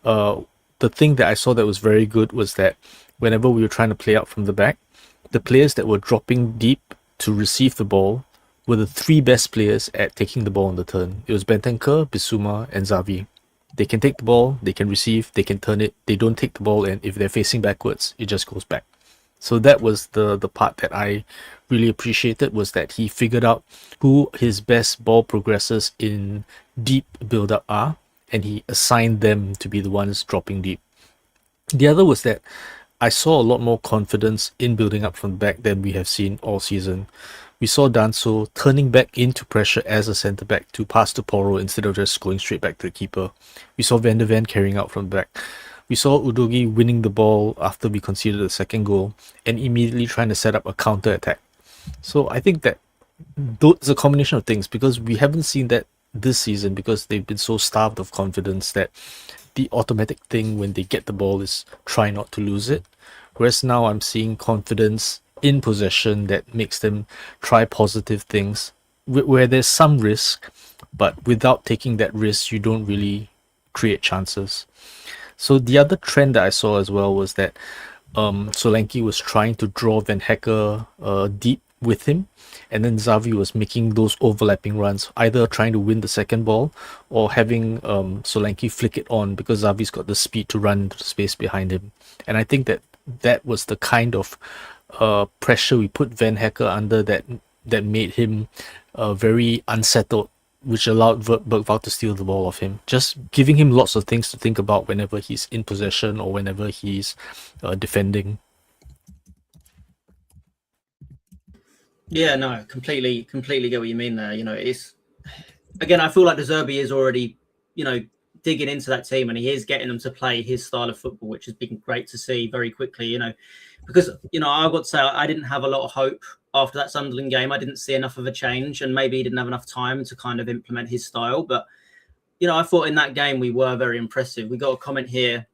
The thing that I saw that was very good was that whenever we were trying to play out from the back, the players that were dropping deep to receive the ball were the three best players at taking the ball on the turn. It was Bentancur, Bissouma, and Xavi. They can take the ball, they can receive, they can turn it, they don't take the ball, and if they're facing backwards, it just goes back. So that was the part that I really appreciated, was that he figured out who his best ball progressors in deep build-up are, and he assigned them to be the ones dropping deep. The other was that I saw a lot more confidence in building up from the back than we have seen all season. We saw Danso turning back into pressure as a centre-back to pass to Porro instead of just going straight back to the keeper. We saw Van de Ven carrying out from the back. We saw Udogie winning the ball after we conceded the second goal and immediately trying to set up a counter-attack. So I think that it's a combination of things, because we haven't seen that this season because they've been so starved of confidence that the automatic thing when they get the ball is try not to lose it. Whereas now I'm seeing confidence in possession that makes them try positive things where there's some risk, but without taking that risk, you don't really create chances. So the other trend that I saw as well was that Solanke was trying to draw Van Hecker deep with him, and then Xavi was making those overlapping runs, either trying to win the second ball or having Solanke flick it on, because Xavi's got the speed to run into the space behind him. And I think that was the kind of pressure we put Van Hecker under that made him very unsettled, which allowed Bergvall to steal the ball off him, just giving him lots of things to think about whenever he's in possession or whenever he's defending. Yeah, no, completely get what you mean there. It's, again, I feel like De Zerbi is already, digging into that team, and he is getting them to play his style of football, which has been great to see very quickly, because, I've got to say, I didn't have a lot of hope after that Sunderland game. I didn't see enough of a change, and maybe he didn't have enough time to kind of implement his style. But, I thought in that game we were very impressive. We got a comment here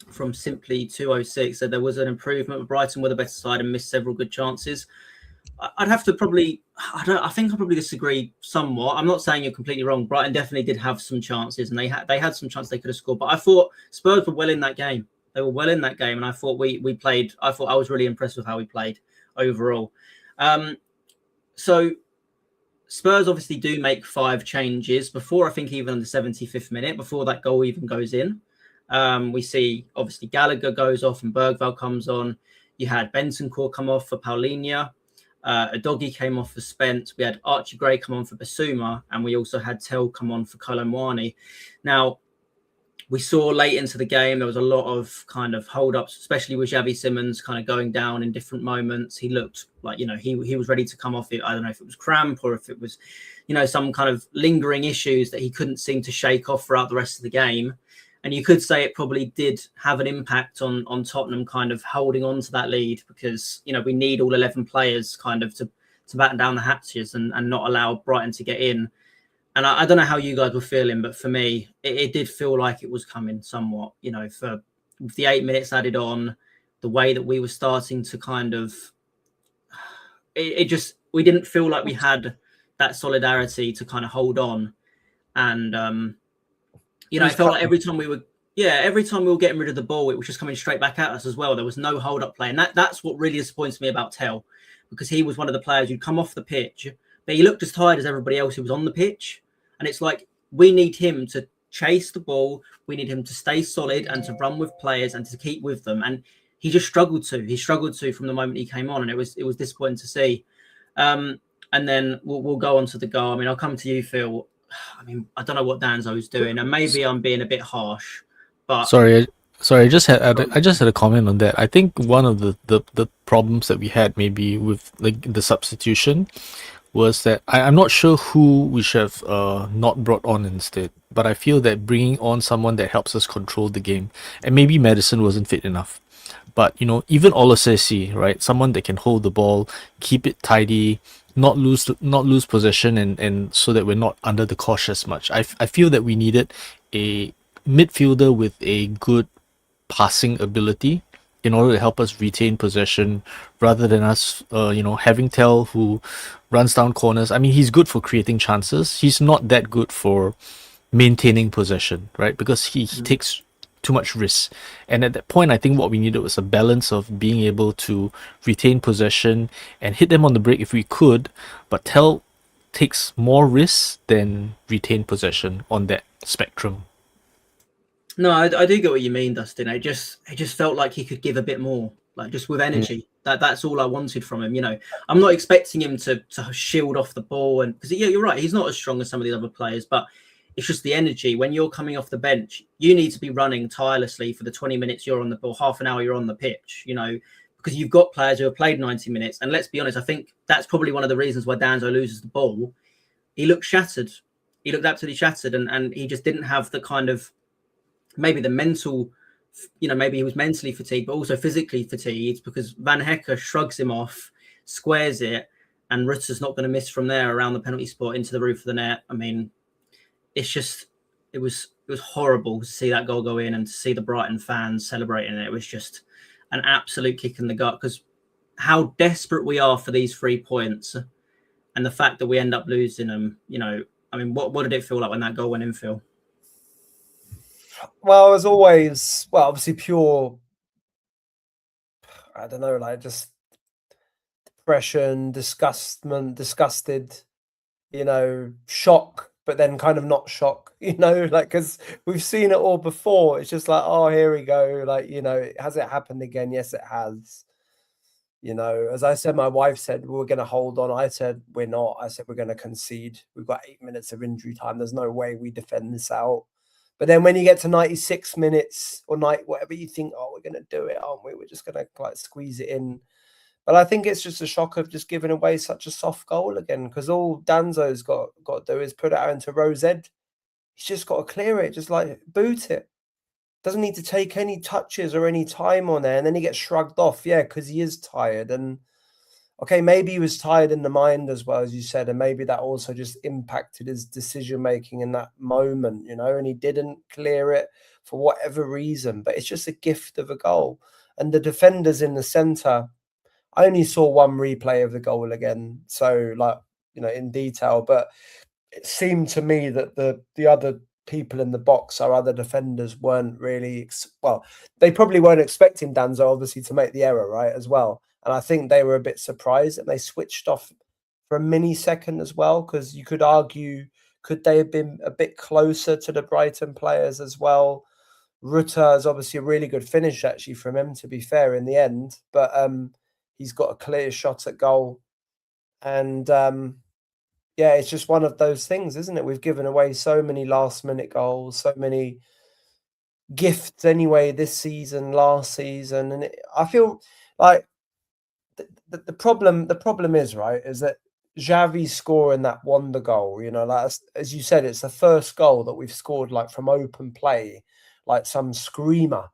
from Simply206 that there was an improvement, but Brighton were the better side and missed several good chances. I'd have to probably, I think I probably disagree somewhat. I'm not saying you're completely wrong. Brighton definitely did have some chances, and they had some chances they could have scored. But I thought Spurs were well in that game. They were well in that game, and I thought we played. I thought I was really impressed with how we played. overall. So Spurs obviously do make 5 changes before, I think, even the 75th minute, before that goal even goes in. We see, obviously, Gallagher goes off and Bergvall comes on. You had Bentancur come off for Paulinho. Udogie came off for Spence. We had Archie Gray come on for Basuma. And we also had Tell come on for Kolo Muani. Now, we saw late into the game, there was a lot of kind of hold-ups, especially with Xavi Simons kind of going down in different moments. He looked like, he was ready to come off it. I don't know if it was cramp or if it was, some kind of lingering issues that he couldn't seem to shake off throughout the rest of the game. And you could say it probably did have an impact on Tottenham kind of holding on to that lead because, we need all 11 players kind of to batten down the hatches and not allow Brighton to get in. And I don't know how you guys were feeling, but for me, it did feel like it was coming somewhat, for the 8 minutes added on, the way that we were starting to kind of, we didn't feel like we had that solidarity to kind of hold on. And, it felt like every time we were getting rid of the ball, it was just coming straight back at us as well. There was no hold up play. And that's what really disappoints me about Tell, because he was one of the players who'd come off the pitch, but he looked as tired as everybody else who was on the pitch. And it's like, we need him to chase the ball. We need him to stay solid and to run with players and to keep with them. And he just struggled to. He struggled to from the moment he came on. And it was disappointing to see. And then we'll go on to the goal. I mean, I'll come to you, Phil. I mean, I don't know what Danzo's doing. And maybe I'm being a bit harsh. But Sorry, I just had a comment on that. I think one of the problems that we had maybe with the substitution was that I'm not sure who we should have not brought on instead, but I feel that bringing on someone that helps us control the game, and maybe Maddison wasn't fit enough, but even Olosesi, right, someone that can hold the ball, keep it tidy, not lose possession, and so that we're not under the cosh as much. I feel that we needed a midfielder with a good passing ability in order to help us retain possession, rather than us, having Tell who runs down corners. I mean, he's good for creating chances. He's not that good for maintaining possession, right? Because he takes too much risk. And at that point, I think what we needed was a balance of being able to retain possession and hit them on the break if we could, but Tell takes more risks than retain possession on that spectrum. No, I do get what you mean, Dustin. It just felt like he could give a bit more, like just with energy. That's all I wanted from him. I'm not expecting him to shield off the ball, and because you're right, he's not as strong as some of these other players, but it's just the energy. When you're coming off the bench, you need to be running tirelessly for the 20 minutes you're on the ball, half an hour you're on the pitch. Because you've got players who have played 90 minutes, and let's be honest, I think that's probably one of the reasons why Danzo loses the ball. He looked shattered. He looked absolutely shattered, and he just didn't have the kind of, maybe the mental, maybe he was mentally fatigued, but also physically fatigued, because Van Hecker shrugs him off, squares it, and Rutter's not going to miss from there around the penalty spot into the roof of the net. I mean, it's just, it was horrible to see that goal go in and to see the Brighton fans celebrating it. It was just an absolute kick in the gut, because how desperate we are for these 3 points, and the fact that we end up losing them, I mean, what did it feel like when that goal went in, Phil? Well, as always, obviously pure, I don't know, like just depression, disgusted, shock, but then kind of not shock, because we've seen it all before. It's just like, oh, here we go. Like, has it happened again? Yes, it has. As I said, my wife said, we're going to hold on. I said, we're not. I said, we're going to concede. We've got 8 minutes of injury time. There's no way we defend this out. But then when you get to 96 minutes or whatever, you think, oh, we're going to do it, aren't we? We're just going to squeeze it in. But I think it's just a shock of just giving away such a soft goal again, because all Danzo's got to do is put it out into Rose Ed. He's just got to clear it, just like boot it. Doesn't need to take any touches or any time on there. And then he gets shrugged off, because he is tired. And okay, maybe he was tired in the mind as well, as you said, and maybe that also just impacted his decision-making in that moment, and he didn't clear it for whatever reason, but it's just a gift of a goal. And the defenders in the centre, I only saw one replay of the goal again, so in detail, but it seemed to me that the other people in the box, our other defenders, weren't really, they probably weren't expecting Danzo, obviously, to make the error, right, as well. And I think they were a bit surprised and they switched off for a mini second as well, because you could argue, could they have been a bit closer to the Brighton players as well? Rutter is obviously a really good finish actually from him, to be fair, in the end. But he's got a clear shot at goal. And yeah, it's just one of those things, isn't it? We've given away so many last-minute goals, so many gifts anyway this season, last season. And I feel like the problem is, right, is that Xavi scoring that wonder goal, you know, like, as you said, it's the first goal that we've scored like from open play, like some screamer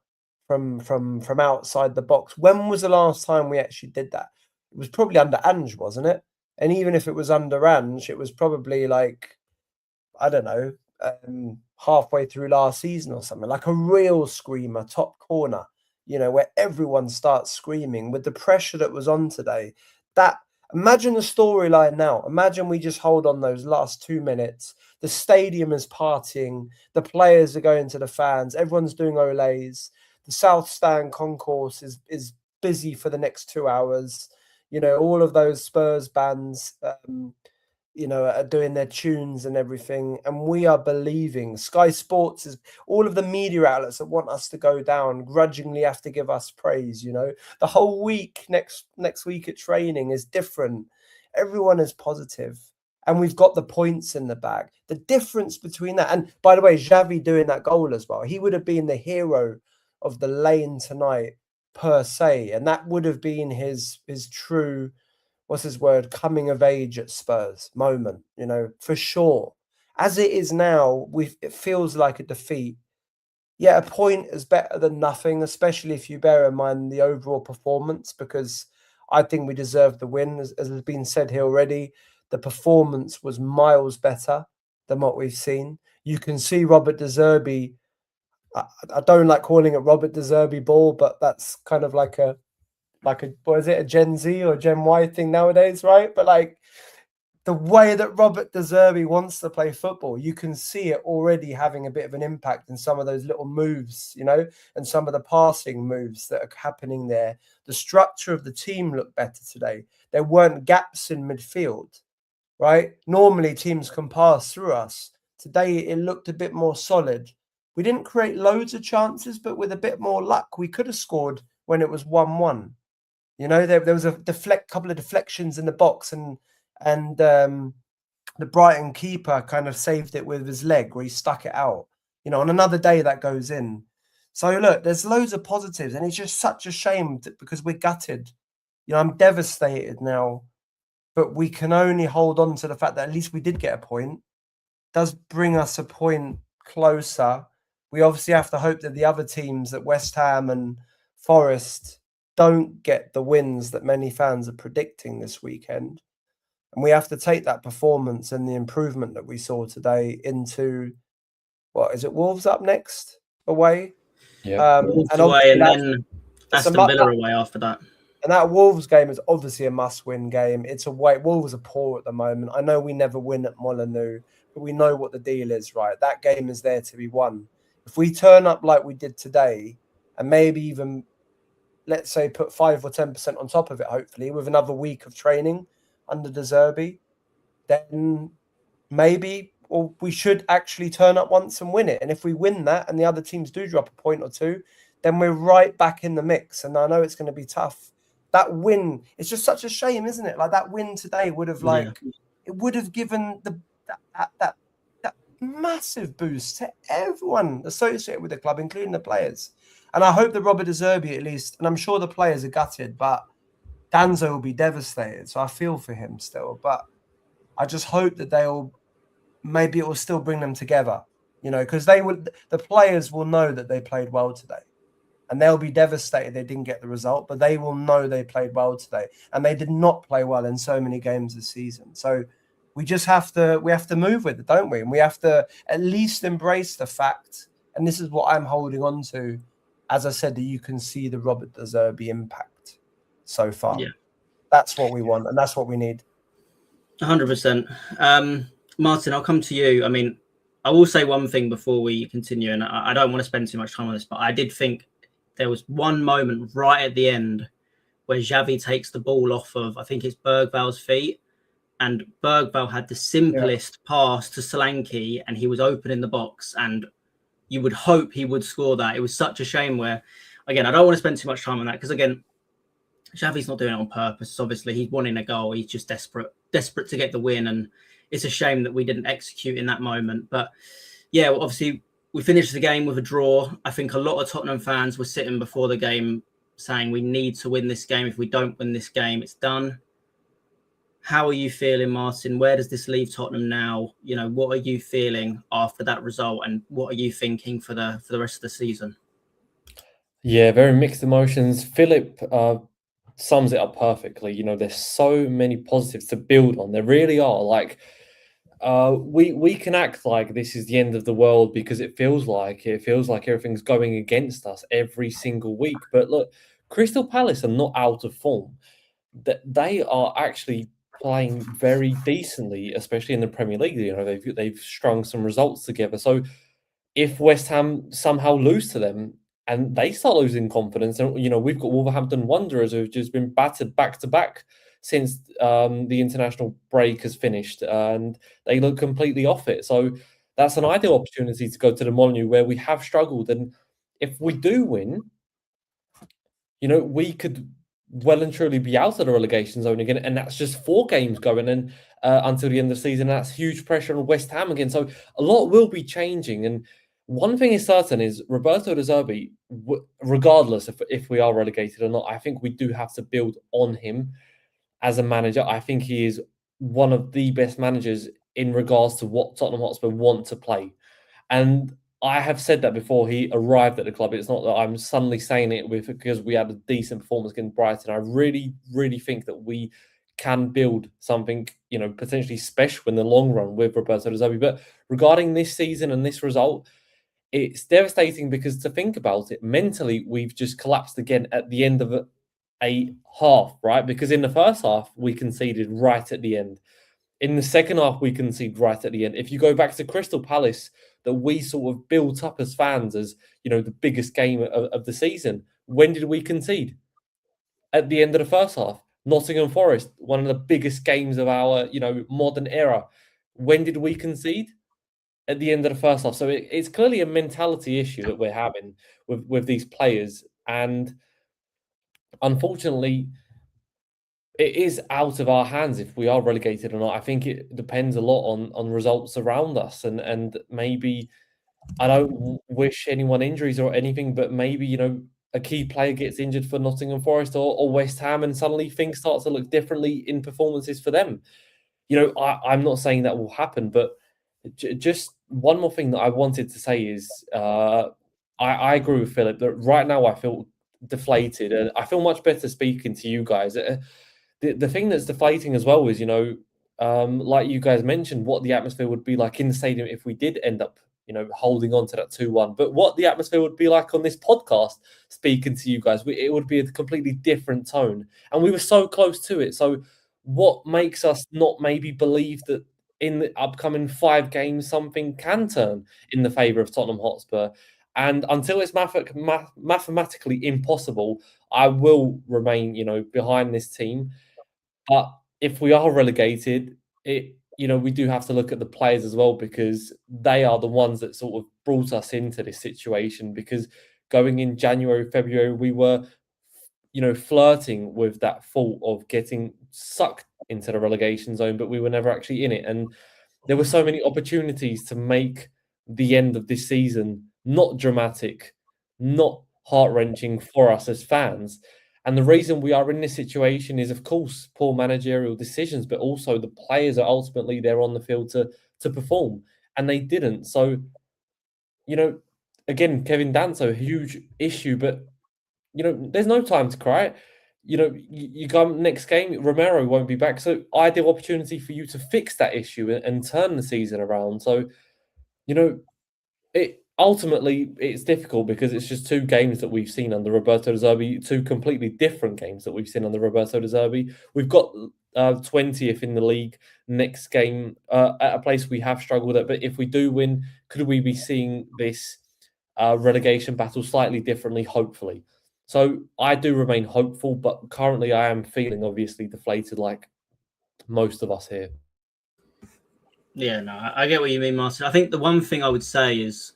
from outside the box. When was the last time we actually did that? It was probably under Ange, wasn't it? And even if it was under Ange, it was probably like, I don't know, halfway through last season or something, like a real screamer, top corner, you know, where everyone starts screaming with the pressure that was on today. That, imagine the storyline now. Imagine we just hold on those last 2 minutes. The stadium is partying. The players are going to the fans. Everyone's doing olays. The South Stand concourse is busy for the next 2 hours. You know, all of those Spurs bands, you know, are doing their tunes and everything. And we are believing. Sky Sports is, all of the media outlets that want us to go down grudgingly have to give us praise, you know. The whole week, next week at training is different. Everyone is positive. And we've got the points in the bag. The difference between that, and by the way, Xavi doing that goal as well, he would have been the hero of the lane tonight per se. And that would have been his true, what's his word, coming of age at Spurs moment, you know, for sure. As it is now, it feels like a defeat. Yeah, a point is better than nothing, especially if you bear in mind the overall performance, because I think we deserve the win. As has been said here already, the performance was miles better than what we've seen. You can see Robert De Zerbi. I don't like calling it Robert De Zerbi ball, but that's kind of like a what is it, a Gen Z or Gen Y thing nowadays, right? But like the way that Robert De Zerbi wants to play football, you can see it already having a bit of an impact in some of those little moves, you know, and some of the passing moves that are happening there. The structure of the team looked better today. There weren't gaps in midfield, right? Normally teams can pass through us. Today it looked a bit more solid. We didn't create loads of chances, but with a bit more luck, we could have scored when it was 1-1. You know, there was a couple of deflections in the box, and the Brighton keeper kind of saved it with his leg where he stuck it out. You know, on another day that goes in. So look, there's loads of positives, and it's just such a shame because we're gutted. You know, I'm devastated now, but we can only hold on to the fact that at least we did get a point. It does bring us a point closer. We obviously have to hope that the other teams, that West Ham and Forest, don't get the wins that many fans are predicting this weekend. And we have to take that performance and the improvement that we saw today into, what is it, Wolves up next away? Yeah. Wolves away, and then Aston Villa away after that. And that Wolves game is obviously a must-win game. It's away. Wolves are poor at the moment. I know we never win at Molineux, but we know what the deal is, right? That game is there to be won. If we turn up like we did today, and maybe even, let's say, put 5 or 10% on top of it, hopefully, with another week of training under De Zerbi, then maybe we should actually turn up once and win it. And if we win that and the other teams do drop a point or two, then we're right back in the mix. And I know it's going to be tough. That win, it's just such a shame, isn't it? Like that win today would have it would have given that massive boost to everyone associated with the club, including the players. And I hope that Robert De Zerbi, at least, and I'm sure the players are gutted, but Danzo will be devastated. So I feel for him still. But I just hope that maybe it will still bring them together, you know, because the players will know that they played well today. And they'll be devastated they didn't get the result, but they will know they played well today. And they did not play well in so many games this season. So we just have to move with it, don't we? And we have to at least embrace the fact, and this is what I'm holding on to, as I said, that you can see the Robert De Zerbi impact so far. Yeah. That's what we want, and that's what we need. 100%. Martin, I'll come to you. I mean, I will say one thing before we continue, and I don't want to spend too much time on this, but I did think there was one moment right at the end where Xavi takes the ball off of, I think it's Bergval's feet, and Bergval had the simplest pass to Solanke, and he was open in the box, and you would hope he would score that. It was such a shame where, again, I don't want to spend too much time on that because, again, Xavi's not doing it on purpose. Obviously, he's wanting a goal. He's just desperate to get the win, and it's a shame that we didn't execute in that moment. But yeah, obviously, we finished the game with a draw. I think a lot of Tottenham fans were sitting before the game saying we need to win this game. If we don't win this game, it's done. How are you feeling, Martin? Where does this leave Tottenham now? You know, what are you feeling after that result, and what are you thinking for the rest of the season? Yeah, very mixed emotions. Philip sums it up perfectly. You know, there's so many positives to build on. There really are. Like, we can act like this is the end of the world because it feels like everything's going against us every single week. But look, Crystal Palace are not out of form. That they are actually playing very decently, especially in the Premier League. You know, they've strung some results together. So if West Ham somehow lose to them and they start losing confidence, and you know, we've got Wolverhampton Wanderers who've just been battered back to back since the international break has finished, and they look completely off it. So that's an ideal opportunity to go to the Molineux where we have struggled, and if we do win, you know, we could well and truly be out of the relegation zone again, and that's just 4 games going in until the end of the season. That's huge pressure on West Ham again. So a lot will be changing, and one thing is certain is Roberto De Zerbi, regardless if we are relegated or not, I think we do have to build on him as a manager. I think he is one of the best managers in regards to what Tottenham Hotspur want to play. And I have said that before he arrived at the club. It's not that I'm suddenly saying it because we had a decent performance against Brighton. I really, really think that we can build something, you know, potentially special in the long run with Roberto De Zerbi. But regarding this season and this result, it's devastating because to think about it, mentally, we've just collapsed again at the end of a half, right? Because in the first half, we conceded right at the end. In the second half, we conceded right at the end. If you go back to Crystal Palace, that we sort of built up as fans as, you know, the biggest game of the season, when did we concede? At the end of the first half. Nottingham Forest, one of the biggest games of our, you know, modern era. When did we concede? At the end of the first half. So it's clearly a mentality issue that we're having with these players. And unfortunately, it is out of our hands if we are relegated or not. I think it depends a lot on results around us. And maybe, I don't wish anyone injuries or anything, but maybe, you know, a key player gets injured for Nottingham Forest or West Ham, and suddenly things start to look differently in performances for them. You know, I'm not saying that will happen, but just one more thing that I wanted to say is I agree with Philip that right now I feel deflated, and I feel much better speaking to you guys. The thing that's deflating as well is, you know, like you guys mentioned, what the atmosphere would be like in the stadium if we did end up, you know, holding on to that 2-1. But what the atmosphere would be like on this podcast, speaking to you guys, it would be a completely different tone. And we were so close to it. So what makes us not maybe believe that in the upcoming 5 games, something can turn in the favour of Tottenham Hotspur? And until it's mathematically impossible, I will remain, you know, behind this team. But if we are relegated, you know, we do have to look at the players as well, because they are the ones that sort of brought us into this situation. Because going in January, February, we were, you know, flirting with that thought of getting sucked into the relegation zone, but we were never actually in it. And there were so many opportunities to make the end of this season not dramatic, not heart-wrenching for us as fans. And the reason we are in this situation is, of course, poor managerial decisions, but also the players are ultimately there on the field to perform, and they didn't. So, you know, again, Kevin Danso, a huge issue, but, you know, there's no time to cry. You know, you come next game, Romero won't be back. So ideal opportunity for you to fix that issue and turn the season around. So, you know, ultimately it's difficult because it's just 2 games that we've seen under Roberto De Zerbi, 2 completely different games that we've seen under Roberto De Zerbi. We've got 20th in the league next game at a place we have struggled at. But if we do win, could we be seeing this relegation battle slightly differently, hopefully? So I do remain hopeful, but currently I am feeling obviously deflated like most of us here. Yeah, no, I get what you mean, Martin. I think the one thing I would say is,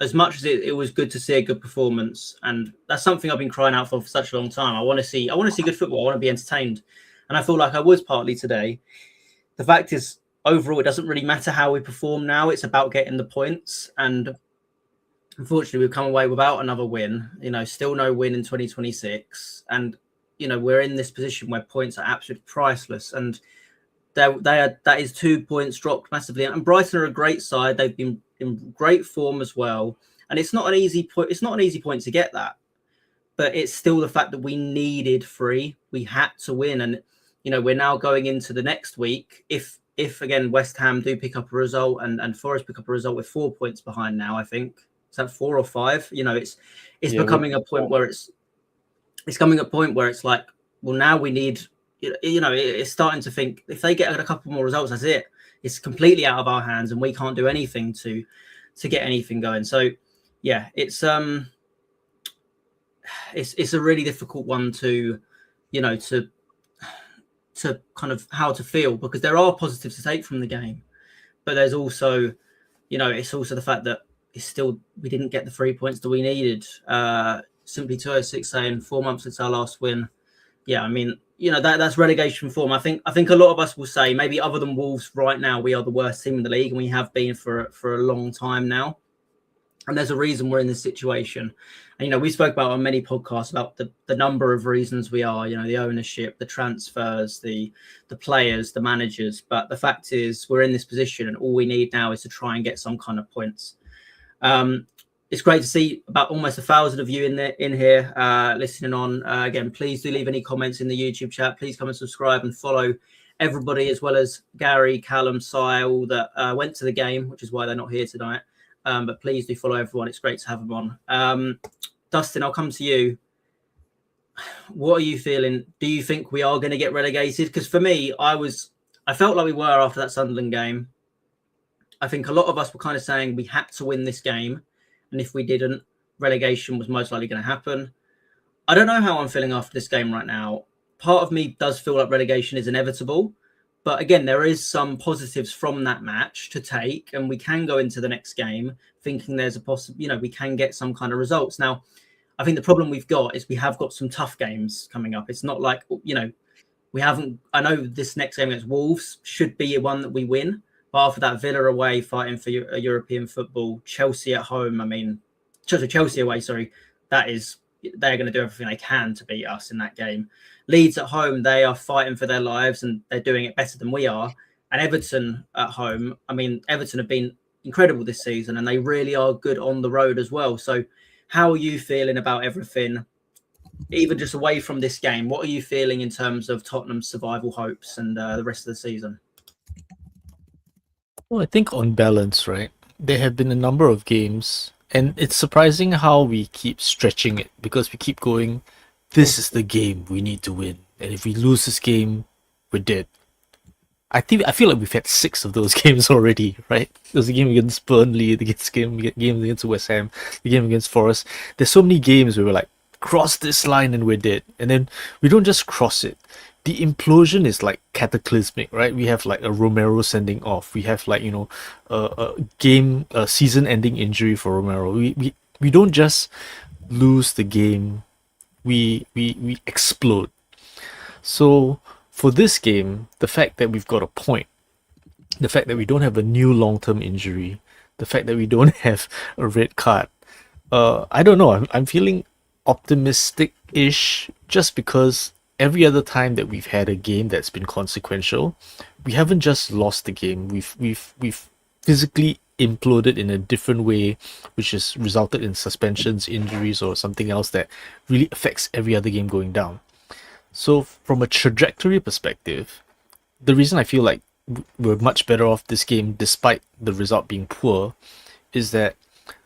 as much as it was good to see a good performance, and that's something I've been crying out for such a long time. I want to see good football. I want to be entertained, and I feel like I was partly today. The fact is, overall, it doesn't really matter how we perform now. It's about getting the points, and unfortunately, we've come away without another win. Still no win in 2026, and we're in this position where points are absolutely priceless, and that is 2 points dropped massively. And Brighton are a great side. They've been in great form as well, and it's not an easy point. It's not an easy point to get that, but it's still the fact that we needed 3. We had to win, and we're now going into the next week. If again West Ham do pick up a result and Forest pick up a result with 4 points behind now, I think is that 4 or 5. It's becoming a point where it's coming a point where it's like, well, now we need. It's starting to think if they get a couple more results, that's it. It's completely out of our hands, and we can't do anything to get anything going. So, yeah, it's a really difficult one to kind of how to feel, because there are positives to take from the game, but there's also, it's also the fact that we didn't get the 3 points that we needed. Simply 206 saying 4 months since our last win. Yeah, I mean, that's relegation form. I think a lot of us will say, maybe other than Wolves right now, we are the worst team in the league, and we have been for a long time now. And there's a reason we're in this situation. And, we spoke about on many podcasts about the number of reasons we are, the ownership, the transfers, the players, the managers. But the fact is we're in this position, and all we need now is to try and get some kind of points. It's great to see about almost 1,000 of you in here listening on. Again, please do leave any comments in the YouTube chat. Please come and subscribe and follow everybody, as well as Gary, Callum, Si, all that went to the game, which is why they're not here tonight. But please do follow everyone. It's great to have them on. Dustin, I'll come to you. What are you feeling? Do you think we are going to get relegated? Because for me, I felt like we were after that Sunderland game. I think a lot of us were kind of saying we had to win this game, and if we didn't, relegation was most likely going to happen. I don't know how I'm feeling after this game right now. Part of me does feel like relegation is inevitable. But again, there is some positives from that match to take, and we can go into the next game thinking there's a possible, we can get some kind of results. Now, I think the problem we've got is we have got some tough games coming up. It's not like, we haven't, I know this next game against Wolves should be one that we win. But after that, Villa away fighting for European football, Chelsea at home, Chelsea away, sorry, they're going to do everything they can to beat us in that game. Leeds at home, they are fighting for their lives, and they're doing it better than we are. And Everton at home, Everton have been incredible this season, and they really are good on the road as well. So how are you feeling about everything, even just away from this game? What are you feeling in terms of Tottenham's survival hopes and the rest of the season? Well, I think on balance, right, there have been a number of games, and it's surprising how we keep stretching it, because we keep going, this is the game we need to win, and if we lose this game, we're dead. I feel like we've had 6 of those games already, right? There's a game against Burnley, the game against West Ham, the game against Forest. There's so many games where we're like, cross this line and we're dead. And then we don't just cross it. The implosion is like cataclysmic, right? We have like a Romero sending off. We have like, a season-ending injury for Romero. We don't just lose the game. We explode. So for this game, the fact that we've got a point, the fact that we don't have a new long-term injury, the fact that we don't have a red card, I don't know. I'm feeling optimistic-ish, just because every other time that we've had a game that's been consequential, we haven't just lost the game. We've physically imploded in a different way, which has resulted in suspensions, injuries, or something else that really affects every other game going down. So from a trajectory perspective, the reason I feel like we're much better off this game, despite the result being poor, is that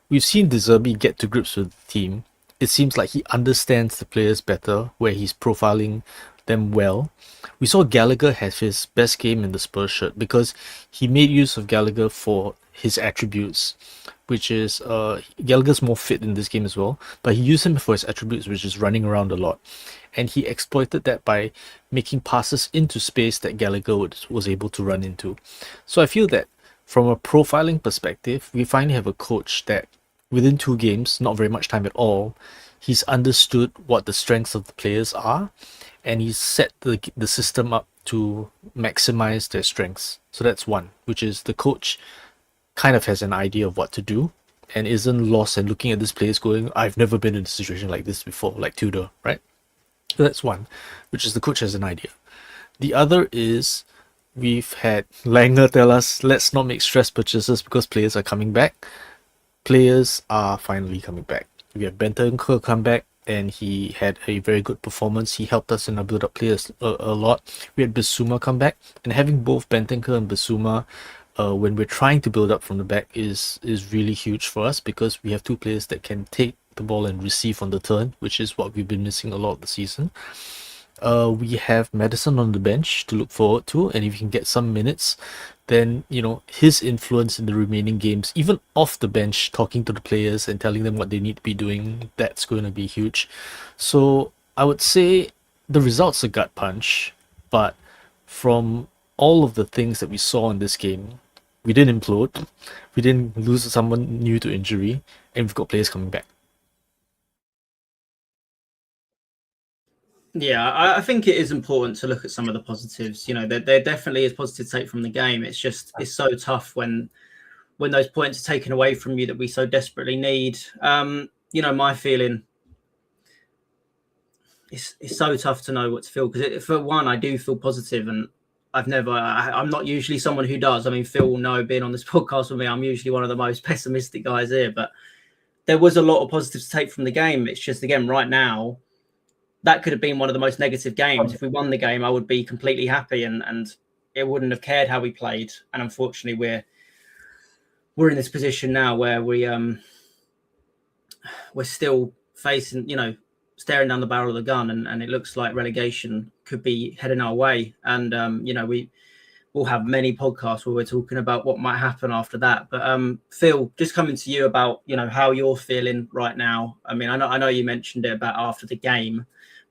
we've seen De Zerbi get to grips with the team. It seems like he understands the players better, where he's profiling them well. We saw Gallagher have his best game in the Spurs shirt, because he made use of Gallagher for his attributes, which is Gallagher's more fit in this game as well, but he used him for his attributes, which is running around a lot. And he exploited that by making passes into space that Gallagher was able to run into. So I feel that from a profiling perspective, we finally have a coach that within 2 games, not very much time at all, he's understood what the strengths of the players are, and he's set the system up to maximize their strengths. So that's one, which is the coach kind of has an idea of what to do and isn't lost and looking at this players going, I've never been in a situation like this before, like Tudor, right? So that's one, which is the coach has an idea. The other is we've had Langer tell us, let's not make stress purchases because players are coming back. Players are finally coming back. We have Bentancur come back, and he had a very good performance. He helped us in our build-up players a lot. We had Bissouma come back, and having both Bentancur and Bissouma when we're trying to build up from the back is really huge for us, because we have 2 players that can take the ball and receive on the turn, which is what we've been missing a lot of the season. We have Maddison on the bench to look forward to, and if he can get some minutes, then his influence in the remaining games, even off the bench, talking to the players and telling them what they need to be doing, that's going to be huge. So I would say the results are gut punch, but from all of the things that we saw in this game, we didn't implode, we didn't lose someone new to injury, and we've got players coming back. Yeah, I think it is important to look at some of the positives. There definitely is positive take from the game. It's just it's so tough when those points are taken away from you that we so desperately need. My feeling, it's so tough to know what to feel, because for one, I do feel positive, and I'm not usually someone who does. I mean, Phil will know, being on this podcast with me, I'm usually one of the most pessimistic guys here, but there was a lot of positives to take from the game. It's just, again, right now, that could have been one of the most negative games. If we won the game, I would be completely happy, and it wouldn't have cared how we played. And unfortunately, we're in this position now where we're still facing, staring down the barrel of the gun, and it looks like relegation could be heading our way. And we'll have many podcasts where we're talking about what might happen after that. But Phil, just coming to you about how you're feeling right now. I mean, I know you mentioned it about after the game,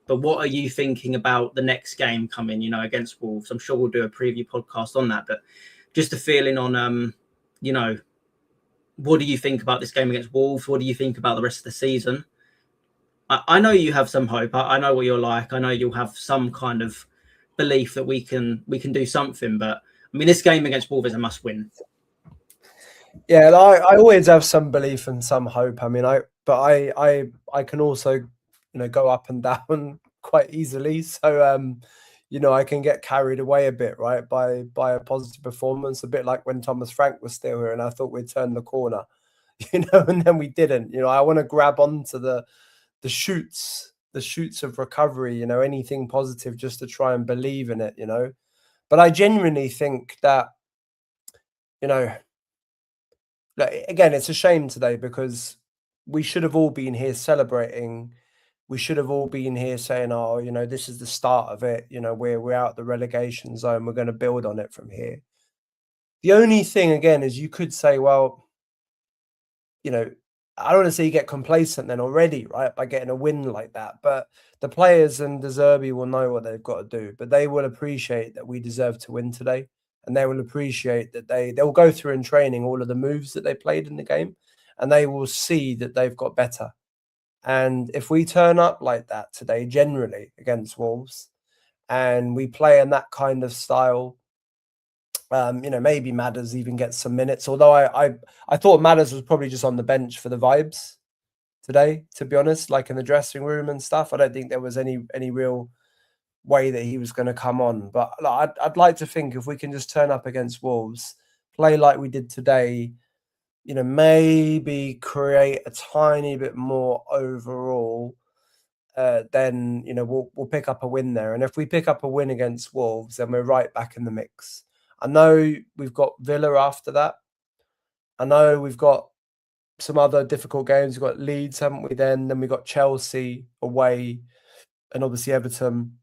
but what are you thinking about the next game coming, against Wolves? I'm sure we'll do a preview podcast on that, but just a feeling on, what do you think about this game against Wolves? What do you think about the rest of the season? I know you have some hope. I know what you're like. I know you'll have some kind of belief that we can do something. But I mean, this game against Wolves is a must win. Yeah, I always have some belief and some hope. I mean, I can also go up and down quite easily. So I can get carried away a bit, right, by a positive performance, a bit like when Thomas Frank was still here and I thought we'd turn the corner, and then we didn't. I want to grab onto the shoots of recovery, anything positive, just to try and believe in it, But I genuinely think that, again, it's a shame today because we should have all been here celebrating. We should have all been here saying, oh, this is the start of it. We're out the relegation zone. We're going to build on it from here. The only thing, again, is you could say, well, I don't want to say you get complacent then already, right, by getting a win like that. But the players and De Zerbi will know what they've got to do. But they will appreciate that we deserve to win today. And they will appreciate that they'll go through in training all of the moves that they played in the game. And they will see that they've got better. And if we turn up like that today, generally against Wolves, and we play in that kind of style, maybe Madders even gets some minutes. Although I thought Madders was probably just on the bench for the vibes today, to be honest, like in the dressing room and stuff. I don't think there was any real way that he was going to come on. But I'd like to think if we can just turn up against Wolves, play like we did today, maybe create a tiny bit more overall, then, we'll pick up a win there. And if we pick up a win against Wolves, then we're right back in the mix. I know we've got Villa after that. I know we've got some other difficult games. We've got Leeds, haven't we? Then we've got Chelsea away and obviously Everton.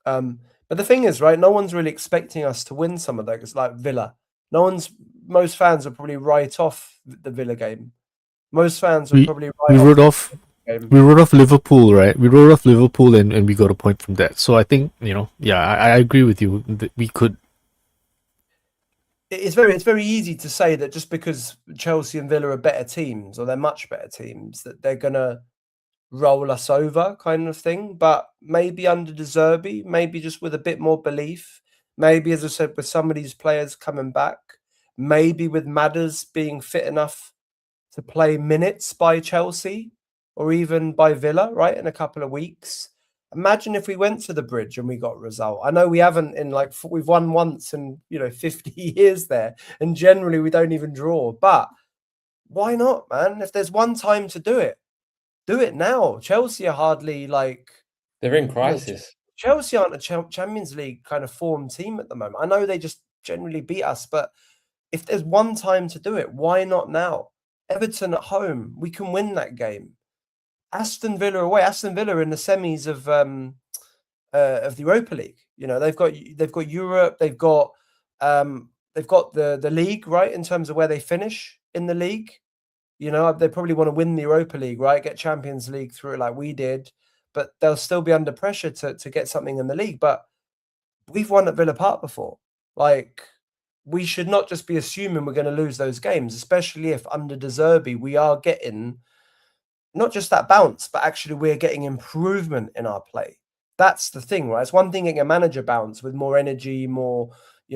But the thing is, right, no one's really expecting us to win some of those, like Villa. Most fans will probably write off the Villa game. Most fans will We- probably we write wrote off the game. we wrote off Liverpool, right? We wrote off Liverpool, and we got a point from that. So I think, I agree with you that we could. It's very easy to say that just because Chelsea and Villa are better teams, or they're much better teams, that they're gonna roll us over, kind of thing. But maybe under De Zerbi, maybe just with a bit more belief, maybe, as I said, with some of these players coming back, maybe with Madders being fit enough to play minutes by Chelsea or even by Villa, right, in a couple of weeks. Imagine if we went to the Bridge and we got a result. I know we haven't we've won once in 50 years there, and generally we don't even draw. But why not, man? If there's one time to do it now. Chelsea are hardly they're in crisis. Chelsea aren't a Champions League kind of form team at the moment. I know they just generally beat us, but if there's one time to do it, why not now? Everton at home, we can win that game. Aston Villa away. Aston Villa in the semis of the Europa League. They've got Europe. They've got the league, right, in terms of where they finish in the league. They probably want to win the Europa League, right? Get Champions League through it like we did, but they'll still be under pressure to get something in the league. But we've won at Villa Park before. We should not just be assuming we're going to lose those games, especially if under De Zerbi we are getting not just that bounce, but actually we're getting improvement in our play. That's the thing, right? It's one thing getting a manager bounce with more energy, more I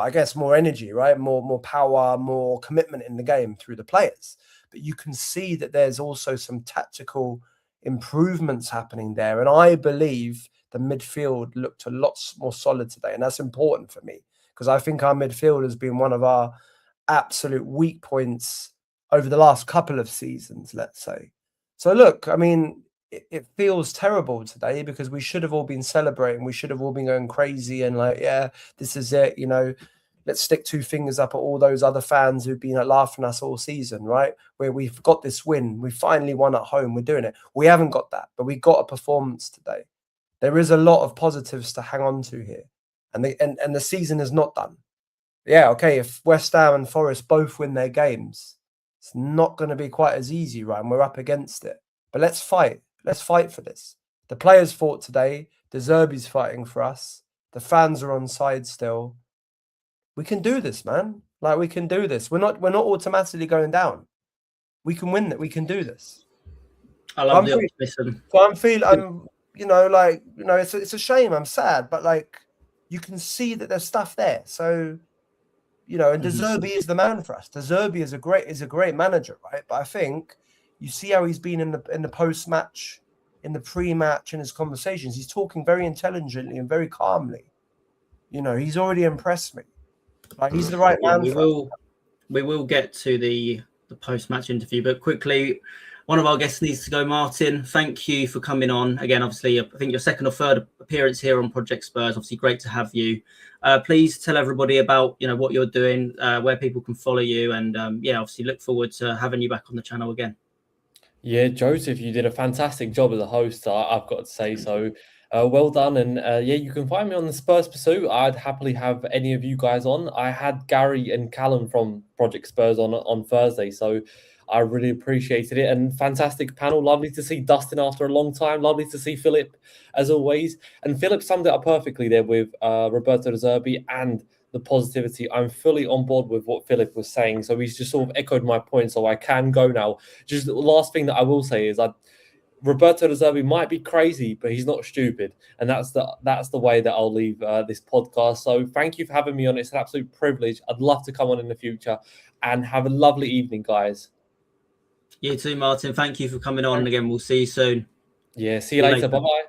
guess more energy, right? More power, more commitment in the game through the players. But you can see that there's also some tactical improvements happening there. And I believe the midfield looked a lot more solid today. And that's important for me because I think our midfield has been one of our absolute weak points over the last couple of seasons, let's say. So look, I mean, it feels terrible today because we should have all been celebrating. We should have all been going crazy and this is it, let's stick two fingers up at all those other fans who've been laughing at us all season, right? Where we've got this win. We finally won at home. We're doing it. We haven't got that, but we got a performance today. There is a lot of positives to hang on to here. And the season is not done. Yeah, okay, if West Ham and Forest both win their games, it's not going to be quite as easy, right? And we're up against it. But let's fight. Let's fight for this. The players fought today. De Zerbi's fighting for us. The fans are on side still. We can do this, man. We can do this. We're not automatically going down. We can win it. We can do this. I love the optimism. So it's a shame. I'm sad, but you can see that there's stuff there. So, and De Zerbi is the man for us. De Zerbi is a great manager, right? But I think you see how he's been in the post-match, in the pre-match, in his conversations. He's talking very intelligently and very calmly. He's already impressed me. He's the right man. We will get to the post-match interview, but quickly, one of our guests needs to go. Martin, thank you for coming on again. Obviously, I think your second or third appearance here on Project Spurs. Obviously, great to have you. Please tell everybody about what you're doing, where people can follow you, and obviously look forward to having you back on the channel again. Yeah, Joseph, you did a fantastic job as a host. I've got to say so. Well done, and you can find me on the Spurs Pursuit. I'd happily have any of you guys on. I had Gary and Callum from Project Spurs on Thursday, so I really appreciated it. And fantastic panel. Lovely to see Dustin after a long time. Lovely to see Philip, as always. And Philip summed it up perfectly there with Roberto De Zerbi and the positivity. I'm fully on board with what Philip was saying. So he's just sort of echoed my point, so I can go now. Just the last thing that I will say is Roberto De Zerbi might be crazy, but he's not stupid. And that's the way that I'll leave this podcast. So thank you for having me on. It's an absolute privilege. I'd love to come on in the future, and have a lovely evening, guys. You too, Martin. Thank you for coming on again. We'll see you soon. Yeah, see you later. Bye-bye.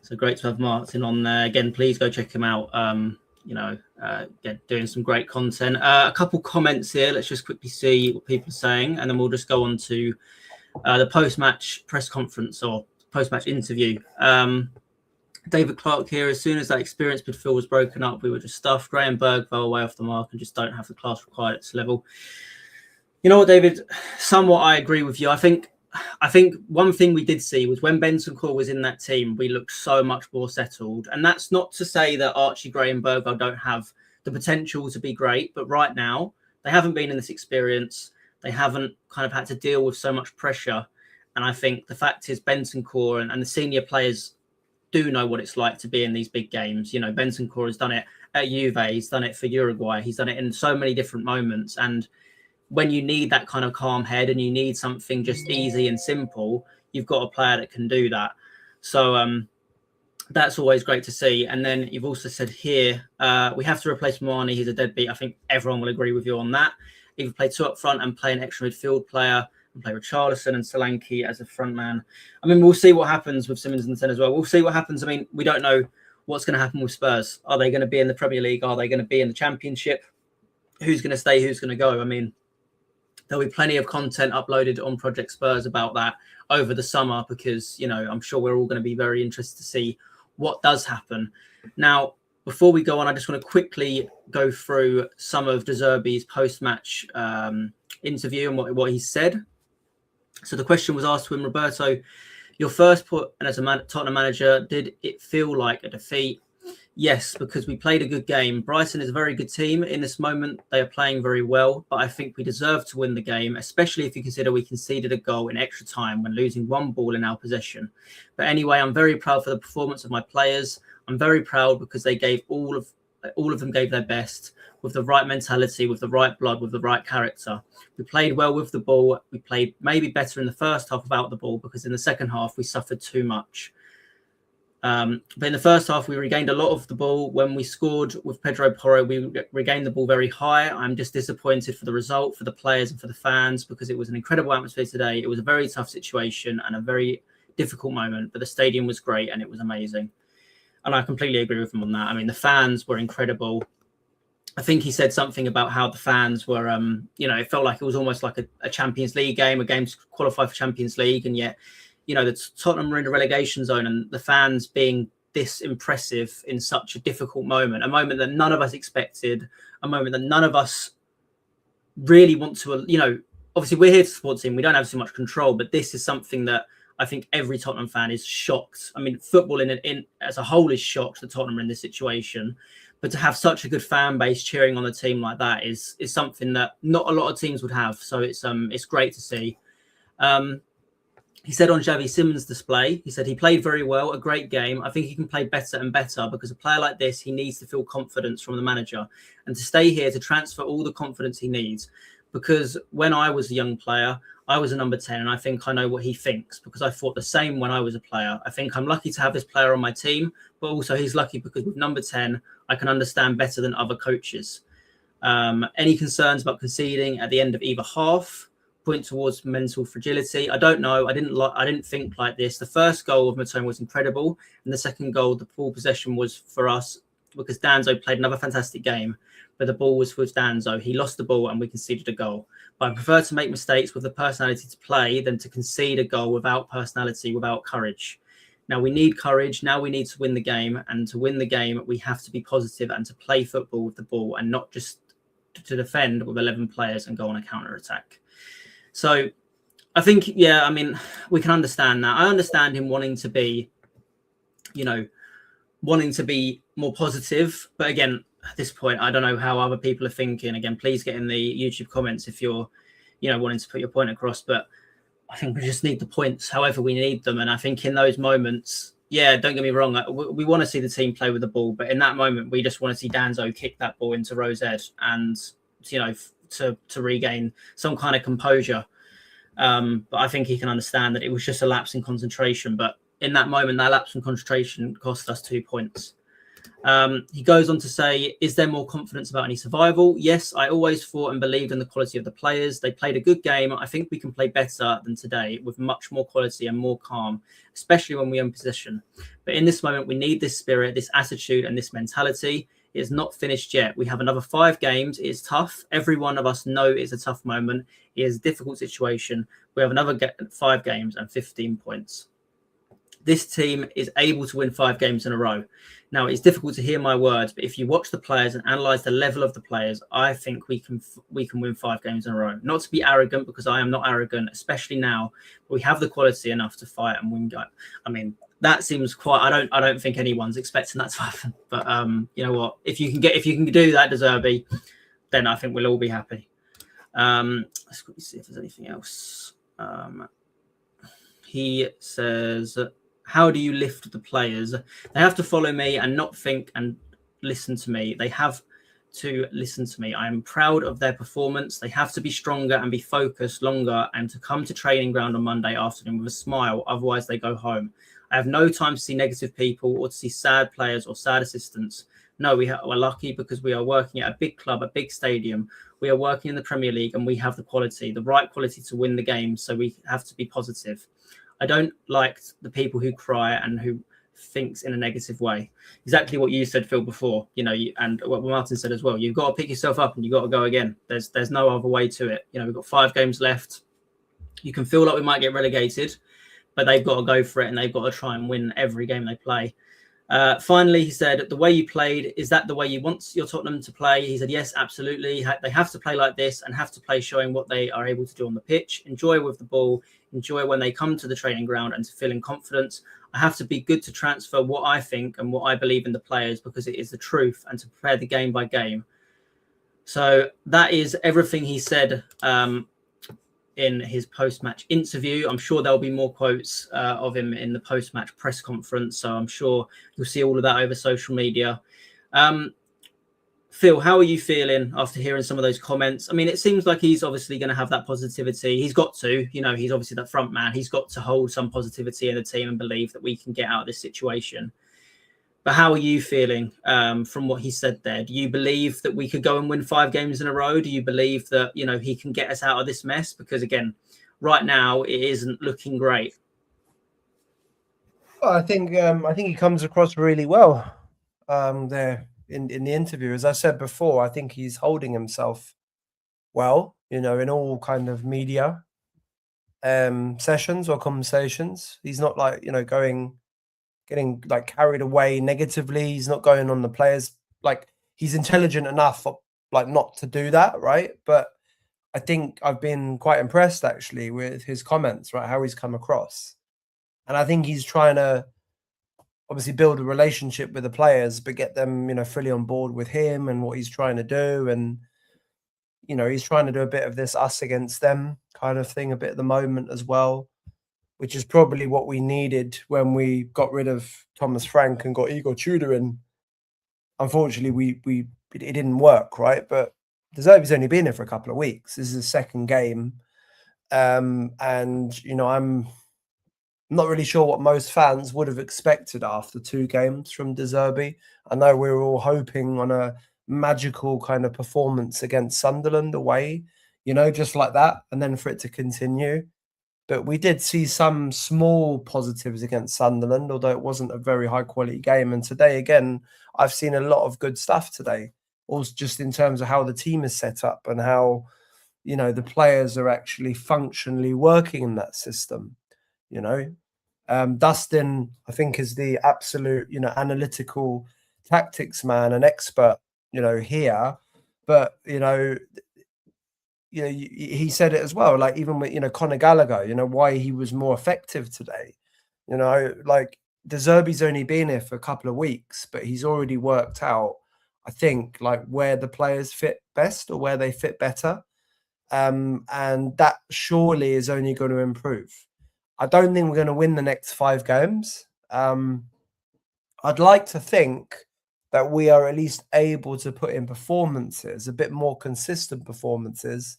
So great to have Martin on there. Again, please go check him out. Doing some great content. A couple comments here. Let's just quickly see what people are saying, and then we'll just go on to the post-match press conference or post-match interview. David Clark here. As soon as that experienced midfield was broken up, we were just stuffed. Graham Berg fell away off the mark and just don't have the class required at this level. You know what, David? Somewhat I agree with you. I think I think one thing we did see was when Bentancur was in that team, we looked so much more settled. And that's not to say that Archie Gray and Bergwijn don't have the potential to be great, but right now they haven't been in this experience. They haven't kind of had to deal with so much pressure. And I think the fact is Bentancur and the senior players do know what it's like to be in these big games. You know, Bentancur has done it at Juve, he's done it for Uruguay, he's done it in so many different moments. And when you need that kind of calm head and you need something just easy and simple, you've got a player that can do that. So that's always great to see. And then you've also said here, we have to replace Marnie. He's a deadbeat. I think everyone will agree with you on that. Either play two up front and play an extra midfield player and play Richarlison and Solanke as a front man. I mean, we'll see what happens with Simmons and 10 as well. We'll see what happens. I mean, we don't know what's going to happen with Spurs. Are they going to be in the Premier League? Are they going to be in the Championship? Who's going to stay? Who's going to go? I mean, there'll be plenty of content uploaded on Project Spurs about that over the summer because, you know, I'm sure we're all going to be very interested to see what does happen. Now, before we go on, I just want to quickly go through some of De Zerbi's post-match interview and what he said. So the question was asked to him, Roberto, your first put as a Tottenham manager, did it feel like a defeat? Yes, because we played a good game. Brighton is a very good team. In this moment, they are playing very well, but I think we deserve to win the game, especially if you consider we conceded a goal in extra time when losing one ball in our possession. But anyway, I'm very proud for the performance of my players. I'm very proud because they gave all of them gave their best with the right mentality, with the right blood, with the right character. We played well with the ball. We played maybe better in the first half without the ball because in the second half, we suffered too much. But in the first half, we regained a lot of the ball. When we scored with Pedro Porro, we regained the ball very high. I'm just disappointed for the result, for the players and for the fans, because it was an incredible atmosphere today. It was a very tough situation and a very difficult moment, but the stadium was great and it was amazing. And I completely agree with him on that. I mean, the fans were incredible. I think he said something about how the fans were, you know, it felt like it was almost like a Champions League game, a game to qualify for Champions League. And yet, you know, the Tottenham were in a relegation zone and the fans being this impressive in such a difficult moment, a moment that none of us expected, a moment that none of us really want to, you know, obviously we're here to support the team. We don't have so much control, but this is something that I think every Tottenham fan is shocked. I mean, football in as a whole is shocked that Tottenham are in this situation. But to have such a good fan base cheering on the team like that is something that not a lot of teams would have. So it's great to see. He said on Xavi Simons' display, he said he played very well, a great game. I think he can play better and better because a player like this, he needs to feel confidence from the manager and to stay here to transfer all the confidence he needs. Because when I was a young player, I was a number 10 and I think I know what he thinks because I thought the same when I was a player. I think I'm lucky to have this player on my team, but also he's lucky because with number 10, I can understand better than other coaches. Any concerns about conceding at the end of either half? Point towards mental fragility. I don't know. I didn't think like this. The first goal of Matone was incredible, and the second goal, the ball possession was for us because Danzo played another fantastic game, but the ball was with Danzo. He lost the ball, and we conceded a goal. But I prefer to make mistakes with the personality to play than to concede a goal without personality, without courage. Now we need courage. Now we need to win the game, and to win the game, we have to be positive and to play football with the ball, and not just to defend with 11 players and go on a counter attack. So I think, yeah, I mean, we can understand that. I understand him wanting to be, you know, wanting to be more positive. But again, at this point, I don't know how other people are thinking. Again, please get in the YouTube comments if you're, you know, wanting to put your point across. But I think we just need the points however we need them. And I think in those moments, yeah, don't get me wrong, we want to see the team play with the ball. But in that moment, we just want to see Danzo kick that ball into Rose Ed and, you know, to regain some kind of composure. But I think he can understand that it was just a lapse in concentration. But in that moment, that lapse in concentration cost us 2 points. He goes on to say, is there more confidence about any survival? Yes, I always thought and believed in the quality of the players. They played a good game. I think we can play better than today with much more quality and more calm, especially when we own possession. But in this moment, we need this spirit, this attitude and this mentality. It is not finished yet. We have another 5 games. It is tough. Every one of us know it's a tough moment. It is a difficult situation. We have another 5 games and 15 points. This team is able to win 5 games in a row. Now, it's difficult to hear my words, but if you watch the players and analyze the level of the players, I think we can win 5 games in a row. Not to be arrogant, because I am not arrogant, especially now. But we have the quality enough to fight and win. I mean, that seems quite. I don't think anyone's expecting that to happen. But you know what? If you can do that, De Zerbi, then I think we'll all be happy. Let's quickly see if there's anything else. He says, how do you lift the players? They have to follow me and not think and listen to me. They have to listen to me. I am proud of their performance. They have to be stronger and be focused longer and to come to training ground on Monday afternoon with a smile. Otherwise, they go home. I have no time to see negative people or to see sad players or sad assistants. No, we're lucky because we are working at a big club, a big stadium. We are working in the Premier League and we have the quality, the right quality to win the game. So we have to be positive. I don't like the people who cry and who thinks in a negative way. Exactly what you said, Phil, before, you know, and what Martin said as well. You've got to pick yourself up and you've got to go again. There's no other way to it. You know, we've got 5 games left. You can feel like we might get relegated, but they've got to go for it and they've got to try and win every game they play. Finally, he said, the way you played, is that the way you want your Tottenham to play? He said, yes, absolutely. They have to play like this and have to play showing what they are able to do on the pitch. Enjoy with the ball. Enjoy when they come to the training ground and to feel in confidence. I have to be good to transfer what I think and what I believe in the players because it is the truth and to prepare the game by game. So that is everything he said in his post-match interview. I'm sure there'll be more quotes of him in the post-match press conference. So I'm sure you'll see all of that over social media. Phil, how are you feeling after hearing some of those comments? I mean, it seems like he's obviously going to have that positivity. He's got to, you know, he's obviously that front man. He's got to hold some positivity in the team and believe that we can get out of this situation. But how are you feeling from what he said there? Do you believe that we could go and win 5 games in a row? Do you believe that, you know, he can get us out of this mess? Because again, right now it isn't looking great. Well, I think he comes across really well there in the interview. As I said before, I think he's holding himself well, you know, in all kind of media sessions or conversations. He's not like, you know, getting like carried away negatively. He's not going on the players. Like, he's intelligent enough like not to do that, right? But I think I've been quite impressed actually with his comments, right? How he's come across. And I think he's trying to obviously build a relationship with the players, but get them, you know, fully on board with him and what he's trying to do. And, you know, he's trying to do a bit of this us against them kind of thing a bit at the moment as well, which is probably what we needed when we got rid of Thomas Frank and got Igor Tudor in. Unfortunately, it didn't work, right? But De Zerbi's only been here for a couple of weeks. This is his second game. And, you know, I'm not really sure what most fans would have expected after 2 games from De Zerbi. I know we were all hoping on a magical kind of performance against Sunderland away, you know, just like that, and then for it to continue. But we did see some small positives against Sunderland, although it wasn't a very high quality game. And today, again, I've seen a lot of good stuff today, also just in terms of how the team is set up and how, you know, the players are actually functionally working in that system. You know, Dustin, I think, is the absolute, you know, analytical tactics man and expert, you know, here. But, you know, he said it as well, like even with, you know, Conor Gallagher, you know, why he was more effective today. You know, like De Zerbi's only been here for a couple of weeks, but he's already worked out, I think, like where the players fit best or where they fit better. And that surely is only going to improve. I don't think we're going to win the next 5 games. I'd like to think that we are at least able to put in performances, a bit more consistent performances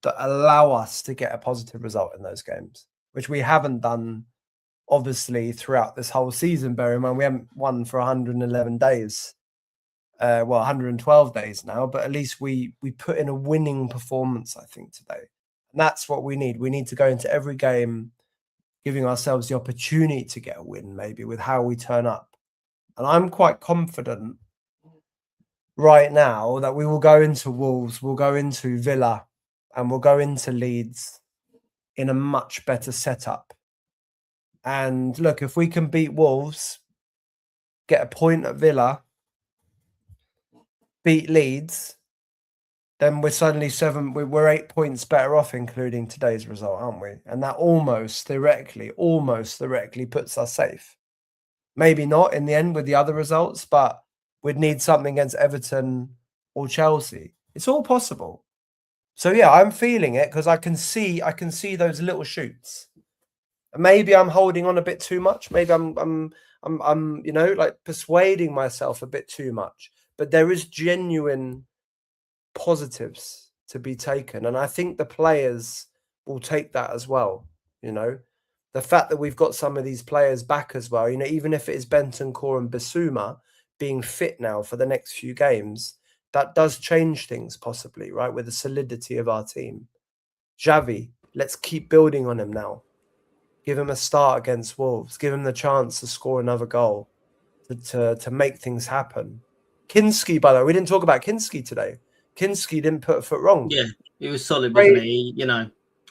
that allow us to get a positive result in those games, which we haven't done, obviously, throughout this whole season. Bear in mind, we haven't won for 111 days. 112 days now, but at least we put in a winning performance, I think, today. And that's what we need. We need to go into every game giving ourselves the opportunity to get a win, maybe, with how we turn up. And I'm quite confident right now that we will go into Wolves, we'll go into Villa, and we'll go into Leeds in a much better setup. And look, if we can beat Wolves, get a point at Villa, beat Leeds, then we're suddenly we're 8 points better off, including today's result, aren't we? And that almost theoretically puts us safe. Maybe not in the end with the other results, but we'd need something against Everton or Chelsea. It's all possible. So yeah, I'm feeling it because I can see those little shoots. Maybe I'm holding on a bit too much. Maybe I'm like persuading myself a bit too much. But there is genuine positives to be taken, and I think the players will take that as well. The fact that we've got some of these players back as well, even if it is Bentancur and Bissouma being fit now for the next few games, that does change things possibly, right? With the solidity of our team. Xavi, let's keep building on him now. Give him a start against Wolves. Give him the chance to score another goal to make things happen. Kinski, by the way, we didn't talk about Kinski today. Kinski didn't put a foot wrong. Yeah, he was solid, wasn't he?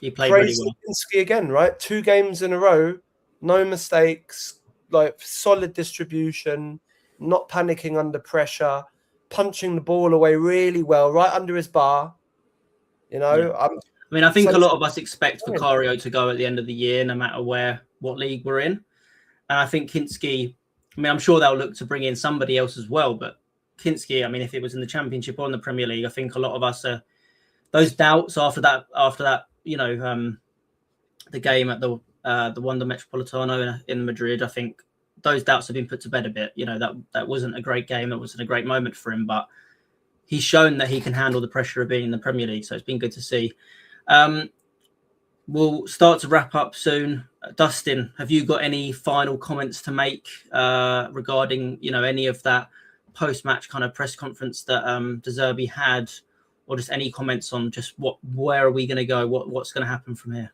He played really well. Kinski again, right? 2 games in a row, no mistakes, like solid distribution, not panicking under pressure, punching the ball away really well, right under his bar. Yeah. I think a lot of us expect Vicario to go at the end of the year, no matter what league we're in. And I think Kinski, I'm sure they'll look to bring in somebody else as well, but Kinski, if it was in the Championship or in the Premier League, I think a lot of us are those doubts after that, the game at the Wanda Metropolitano in Madrid. I think those doubts have been put to bed a bit. That wasn't a great game. It wasn't a great moment for him, but he's shown that he can handle the pressure of being in the Premier League. So it's been good to see. We'll start to wrap up soon. Dustin, have you got any final comments to make regarding, any of that post-match kind of press conference that De Zerbi had, or just any comments on just where are we going to go? What's going to happen from here?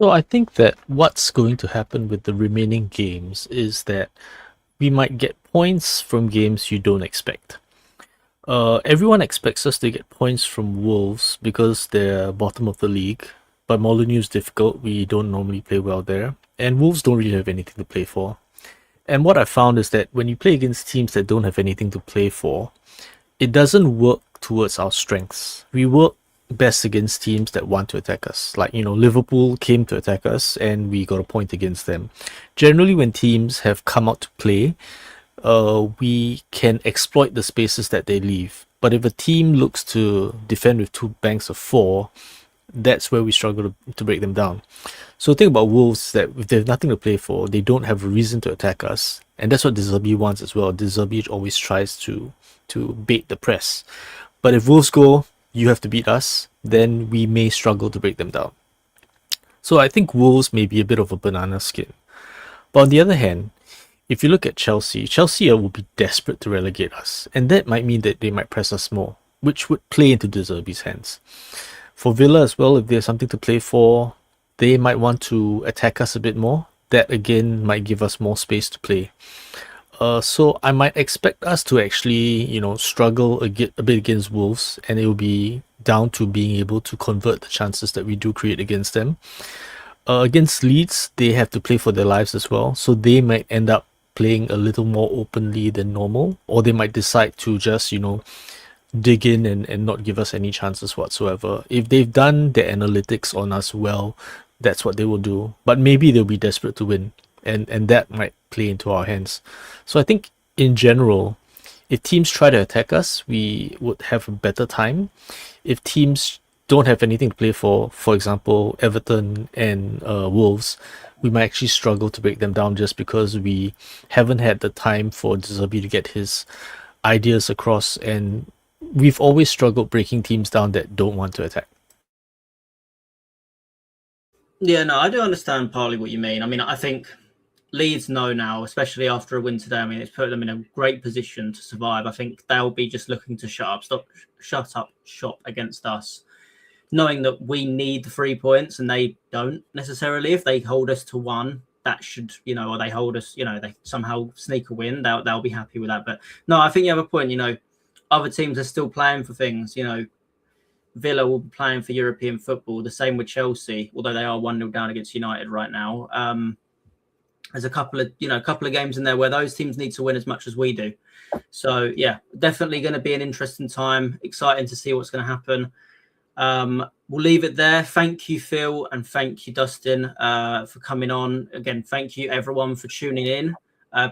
So I think that what's going to happen with the remaining games is that we might get points from games you don't expect. Everyone expects us to get points from Wolves because they're bottom of the league, but Molineux is difficult. We don't normally play well there, and Wolves don't really have anything to play for. And what I found is that when you play against teams that don't have anything to play for, it doesn't work towards our strengths. We work best against teams that want to attack us. Like, Liverpool came to attack us and we got a point against them. Generally, when teams have come out to play, we can exploit the spaces that they leave. But if a team looks to defend with 2 banks of 4, that's where we struggle to break them down. So the thing about Wolves is that if they have nothing to play for, they don't have a reason to attack us. And that's what De Zerbi wants as well. De Zerbi always tries to bait the press. But if Wolves go, you have to beat us, then we may struggle to break them down. So I think Wolves may be a bit of a banana skin. But on the other hand, if you look at Chelsea will be desperate to relegate us. And that might mean that they might press us more, which would play into De Zerbi's hands. For Villa as well, if there's something to play for, they might want to attack us a bit more. That again might give us more space to play. So I might expect us to actually, struggle a bit against Wolves, and it will be down to being able to convert the chances that we do create against them. Against Leeds, they have to play for their lives as well, so they might end up playing a little more openly than normal, or they might decide to just, dig in and not give us any chances whatsoever. If they've done their analytics on us well, that's what they will do. But maybe they'll be desperate to win, and that might play into our hands. So I think in general, if teams try to attack us, we would have a better time. If teams don't have anything to play for example, Everton and Wolves, we might actually struggle to break them down just because we haven't had the time for De Zerbi to get his ideas across, and we've always struggled breaking teams down that don't want to attack. Yeah, no, I do understand partly what you mean. I think Leeds know now, especially after a win today. It's put them in a great position to survive. I think they'll be just looking to shut up shop against us, knowing that we need the 3 points and they don't necessarily. If they hold us to 1, that should, or they hold us, they somehow sneak a win, they'll be happy with that. But no, I think you have a point. Other teams are still playing for things. Villa will be playing for European football. The same with Chelsea, although they are 1-0 down against United right now. There's a couple of games in there where those teams need to win as much as we do. So yeah, definitely going to be an interesting time. Exciting to see what's going to happen. We'll leave it there. Thank you, Phil, and thank you, Dustin, for coming on. Again, thank you, everyone, for tuning in.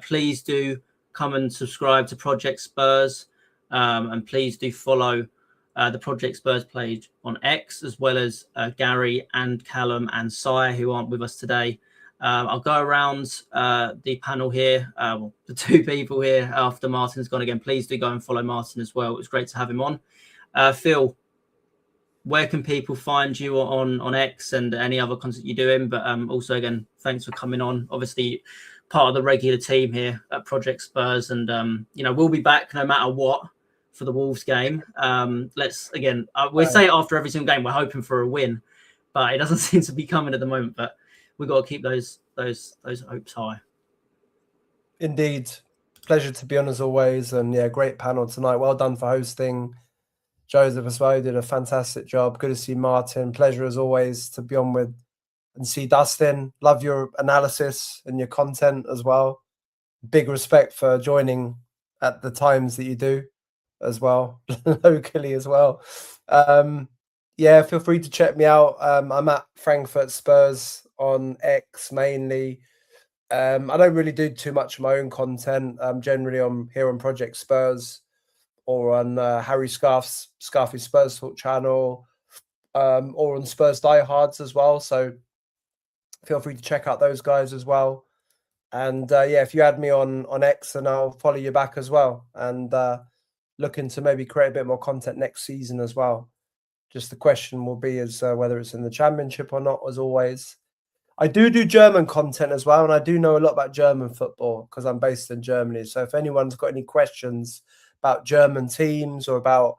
Please do come and subscribe to Project Spurs, and please do follow the Project Spurs page on X, as well as Gary and Callum and Sai, who aren't with us today. I'll go around the panel here, the two people here after Martin's gone again. Please do go and follow Martin as well. It was great to have him on. Phil, where can people find you on X and any other content you're doing? But also, again, thanks for coming on. Obviously, part of the regular team here at Project Spurs. And, we'll be back no matter what for the Wolves game. We'll say it after every single game. We're hoping for a win, but it doesn't seem to be coming at the moment. But we've got to keep those hopes high. Indeed. Pleasure to be on as always. And yeah, great panel tonight. Well done for hosting. Joseph as well did a fantastic job. Good to see Martin. Pleasure as always to be on with and see Dustin. Love your analysis and your content as well. Big respect for joining at the times that you do as well, locally as well. Yeah, feel free to check me out. I'm at Frankfurt Spurs on X mainly. I don't really do too much of my own content. Generally, I'm here on Project Spurs or on Harry Scarf's Spurs Talk channel, or on Spurs Diehards as well. So feel free to check out those guys as well. And yeah, if you add me on X, then I'll follow you back as well. And looking to maybe create a bit more content next season as well. Just the question will be is whether it's in the Championship or not, as always. I do German content as well, and I do know a lot about German football because I'm based in Germany. So if anyone's got any questions about German teams or about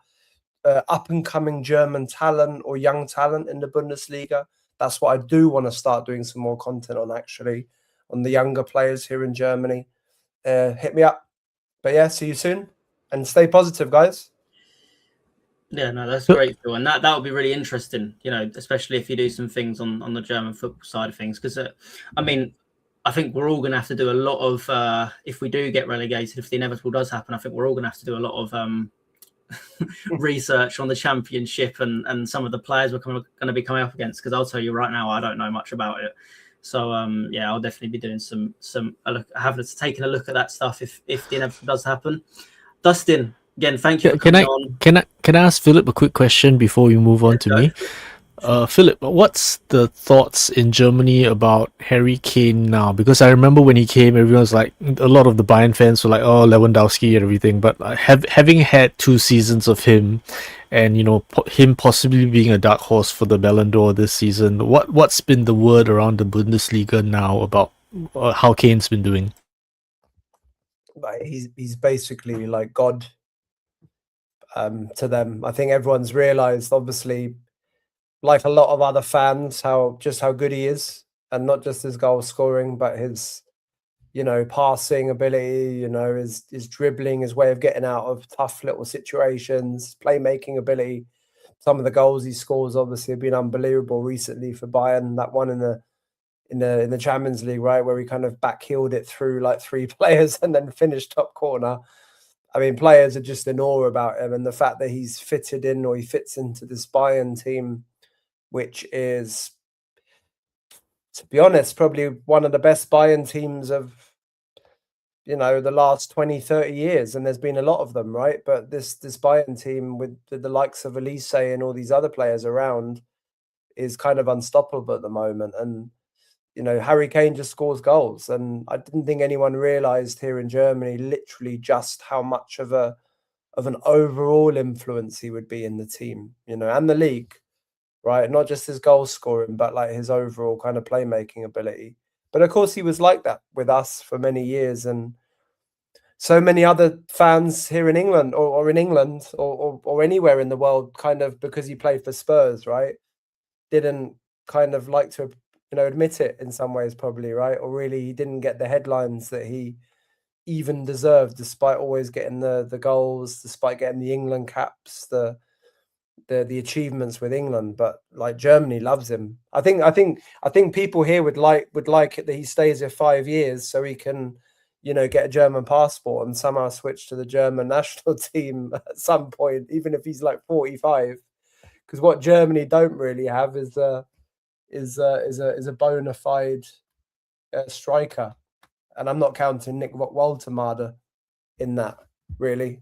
up-and-coming German talent or young talent in the Bundesliga, that's what I do want to start doing some more content on, actually, on the younger players here in Germany. Hit me up. But yeah, see you soon. And stay positive, guys. Yeah, no, that's great, Phil. And that would be really interesting, especially if you do some things on the German football side of things. Because, I think we're all going to have to do a lot of, if we do get relegated, if the inevitable does happen, I think we're all going to have to do a lot of research on the Championship and some of the players we're going to be coming up against. Because I'll tell you right now, I don't know much about it. So, yeah, I'll definitely be doing taking a look at that stuff if the inevitable does happen. Dustin, again, thank you for coming on. Can I ask Philip a quick question before we move on to me? Philip, what's the thoughts in Germany about Harry Kane now? Because I remember when he came, everyone was like, a lot of the Bayern fans were like, oh, Lewandowski and everything. But having had 2 seasons of him and, him possibly being a dark horse for the Ballon d'Or this season, what's been the word around the Bundesliga now about how Kane's been doing? He's basically like God to them. I think everyone's realised, obviously, like a lot of other fans, how good he is, and not just his goal scoring, but his, passing ability, his dribbling, his way of getting out of tough little situations, playmaking ability. Some of the goals he scores obviously have been unbelievable recently for Bayern. That one in the Champions League, right, where he kind of backheeled it through like 3 players and then finished top corner. I mean, players are just in awe about him, and the fact that he's fitted in, or he fits into this Bayern team, which is, to be honest, probably one of the best Bayern teams of, the last 20, 30 years. And there's been a lot of them, right? But this Bayern team with the likes of Elise and all these other players around is kind of unstoppable at the moment. And, Harry Kane just scores goals. And I didn't think anyone realised here in Germany literally just how much of an overall influence he would be in the team, and the league. Right, not just his goal scoring, but like his overall kind of playmaking ability. But of course, he was like that with us for many years, and so many other fans here in England, or in England, or anywhere in the world, kind of, because he played for Spurs, right, didn't kind of like to, admit it in some ways, probably, right, or really he didn't get the headlines that he even deserved, despite always getting the goals, despite getting the England caps, the achievements with England, but like Germany loves him. I think people here would like it that he stays here 5 years so he can, you know, get a German passport and somehow switch to the German national team at some point, even if he's like 45. Because what Germany don't really have is a bona fide striker, and I'm not counting Nick Woltemade in that, really,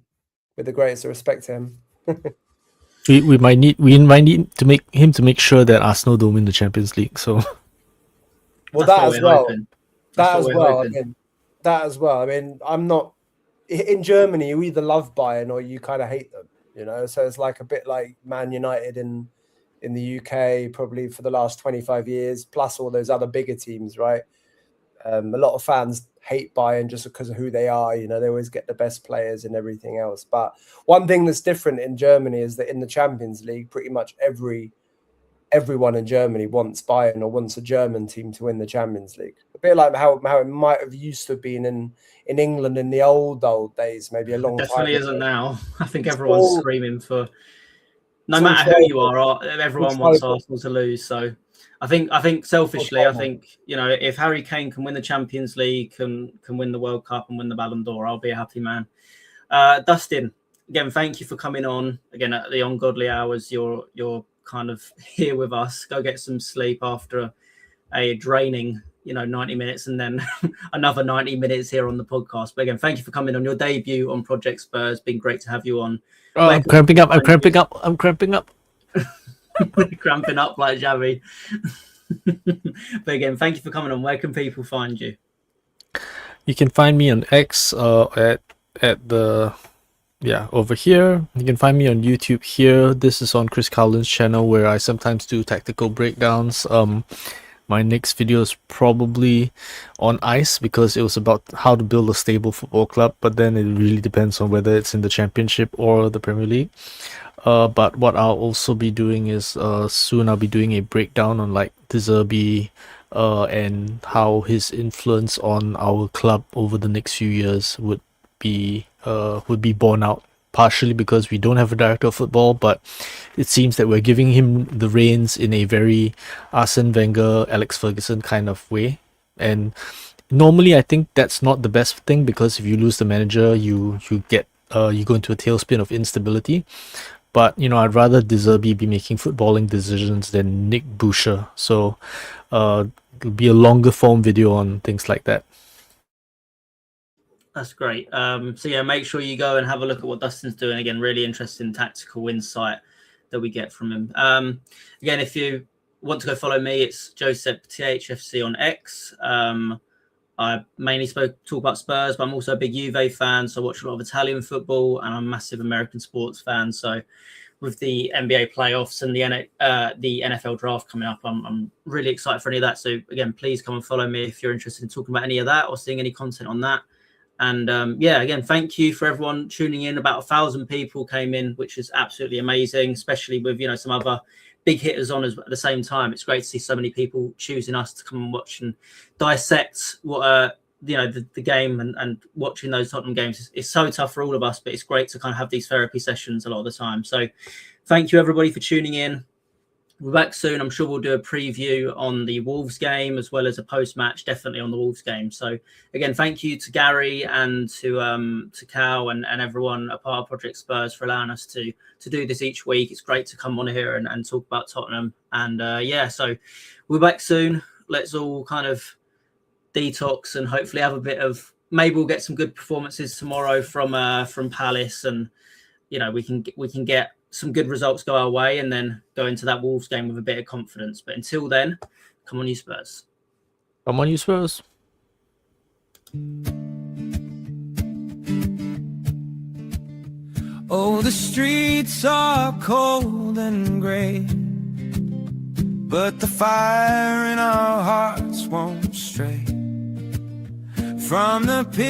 with the greatest respect to him. We might need to make sure that Arsenal don't win the Champions League. So, well, that as well. That as well. I mean, I'm not in Germany. You either love Bayern or you kind of hate them. You know, so it's like a bit like Man United in the UK, probably for the last 25 years, plus all those other bigger teams, right? A lot of fans hate Bayern just because of who they are. You know, they always get the best players and everything else. But one thing that's different in Germany is that in the Champions League, pretty much everyone in Germany wants Bayern or wants a German team to win the Champions League. A bit like how it might have used to have been in England in the old days, maybe a long time. Definitely isn't now. I think everyone's screaming for, no matter who you are, everyone wants Arsenal to lose. So I think selfishly, I think, you know, if Harry Kane can win the Champions League, can win the World Cup and win the Ballon d'Or, I'll be a happy man. Dustin, again, thank you for coming on. Again, at the ungodly hours, you're kind of here with us. Go get some sleep after a draining, 90 minutes and then another 90 minutes here on the podcast. But again, thank you for coming on your debut on Project Spurs. Been great to have you on. Oh, I'm cramping up. Cramping up like Xavi. But again, thank you for coming on. Where can people find you? You can find me on X at the over here. You can find me on YouTube here. This is on Chris Cowland's channel where I sometimes do tactical breakdowns. My next video is probably on ice because it was about how to build a stable football club, but then it really depends on whether it's in the Championship or the Premier League. But what I'll also be doing is soon I'll be doing a breakdown on like De Zerbi and how his influence on our club over the next few years would be borne out, partially because we don't have a director of football, but it seems that we're giving him the reins in a very Arsene Wenger, Alex Ferguson kind of way. And normally I think that's not the best thing, because if you lose the manager, you go into a tailspin of instability. But I'd rather De Zerbi be making footballing decisions than Nick Boucher. So it'll be a longer form video on things like that. That's great. So yeah, make sure you go and have a look at what Dustin's doing. Again, really interesting tactical insight that we get from him. Again, if you want to go follow me, it's Joseph THFC on X. I mainly talk about Spurs, but I'm also a big Juve fan, so I watch a lot of Italian football, and I'm a massive American sports fan. So with the NBA playoffs and the NFL draft coming up, I'm really excited for any of that. So again, please come and follow me if you're interested in talking about any of that or seeing any content on that. And again, thank you for everyone tuning in. About 1,000 people came in, which is absolutely amazing, especially with some other big hitters on at the same time. It's great to see so many people choosing us to come and watch and dissect what the game and watching those Tottenham games. It's so tough for all of us, but it's great to kind of have these therapy sessions a lot of the time. So thank you everybody for tuning in. We're back soon. I'm sure we'll do a preview on the Wolves game as well as a post-match, definitely on the Wolves game. So again, thank you to Gary and to Cal and everyone a part of Project Spurs for allowing us to do this each week. It's great to come on here and talk about Tottenham. And so we're back soon. Let's all kind of detox and hopefully have a bit of, maybe we'll get some good performances tomorrow from Palace, and we can get some good results go our way and then go into that Wolves game with a bit of confidence. But until then, come on you Spurs. Come on you Spurs. Oh, the streets are cold and gray, but the fire in our hearts won't stray from the pit.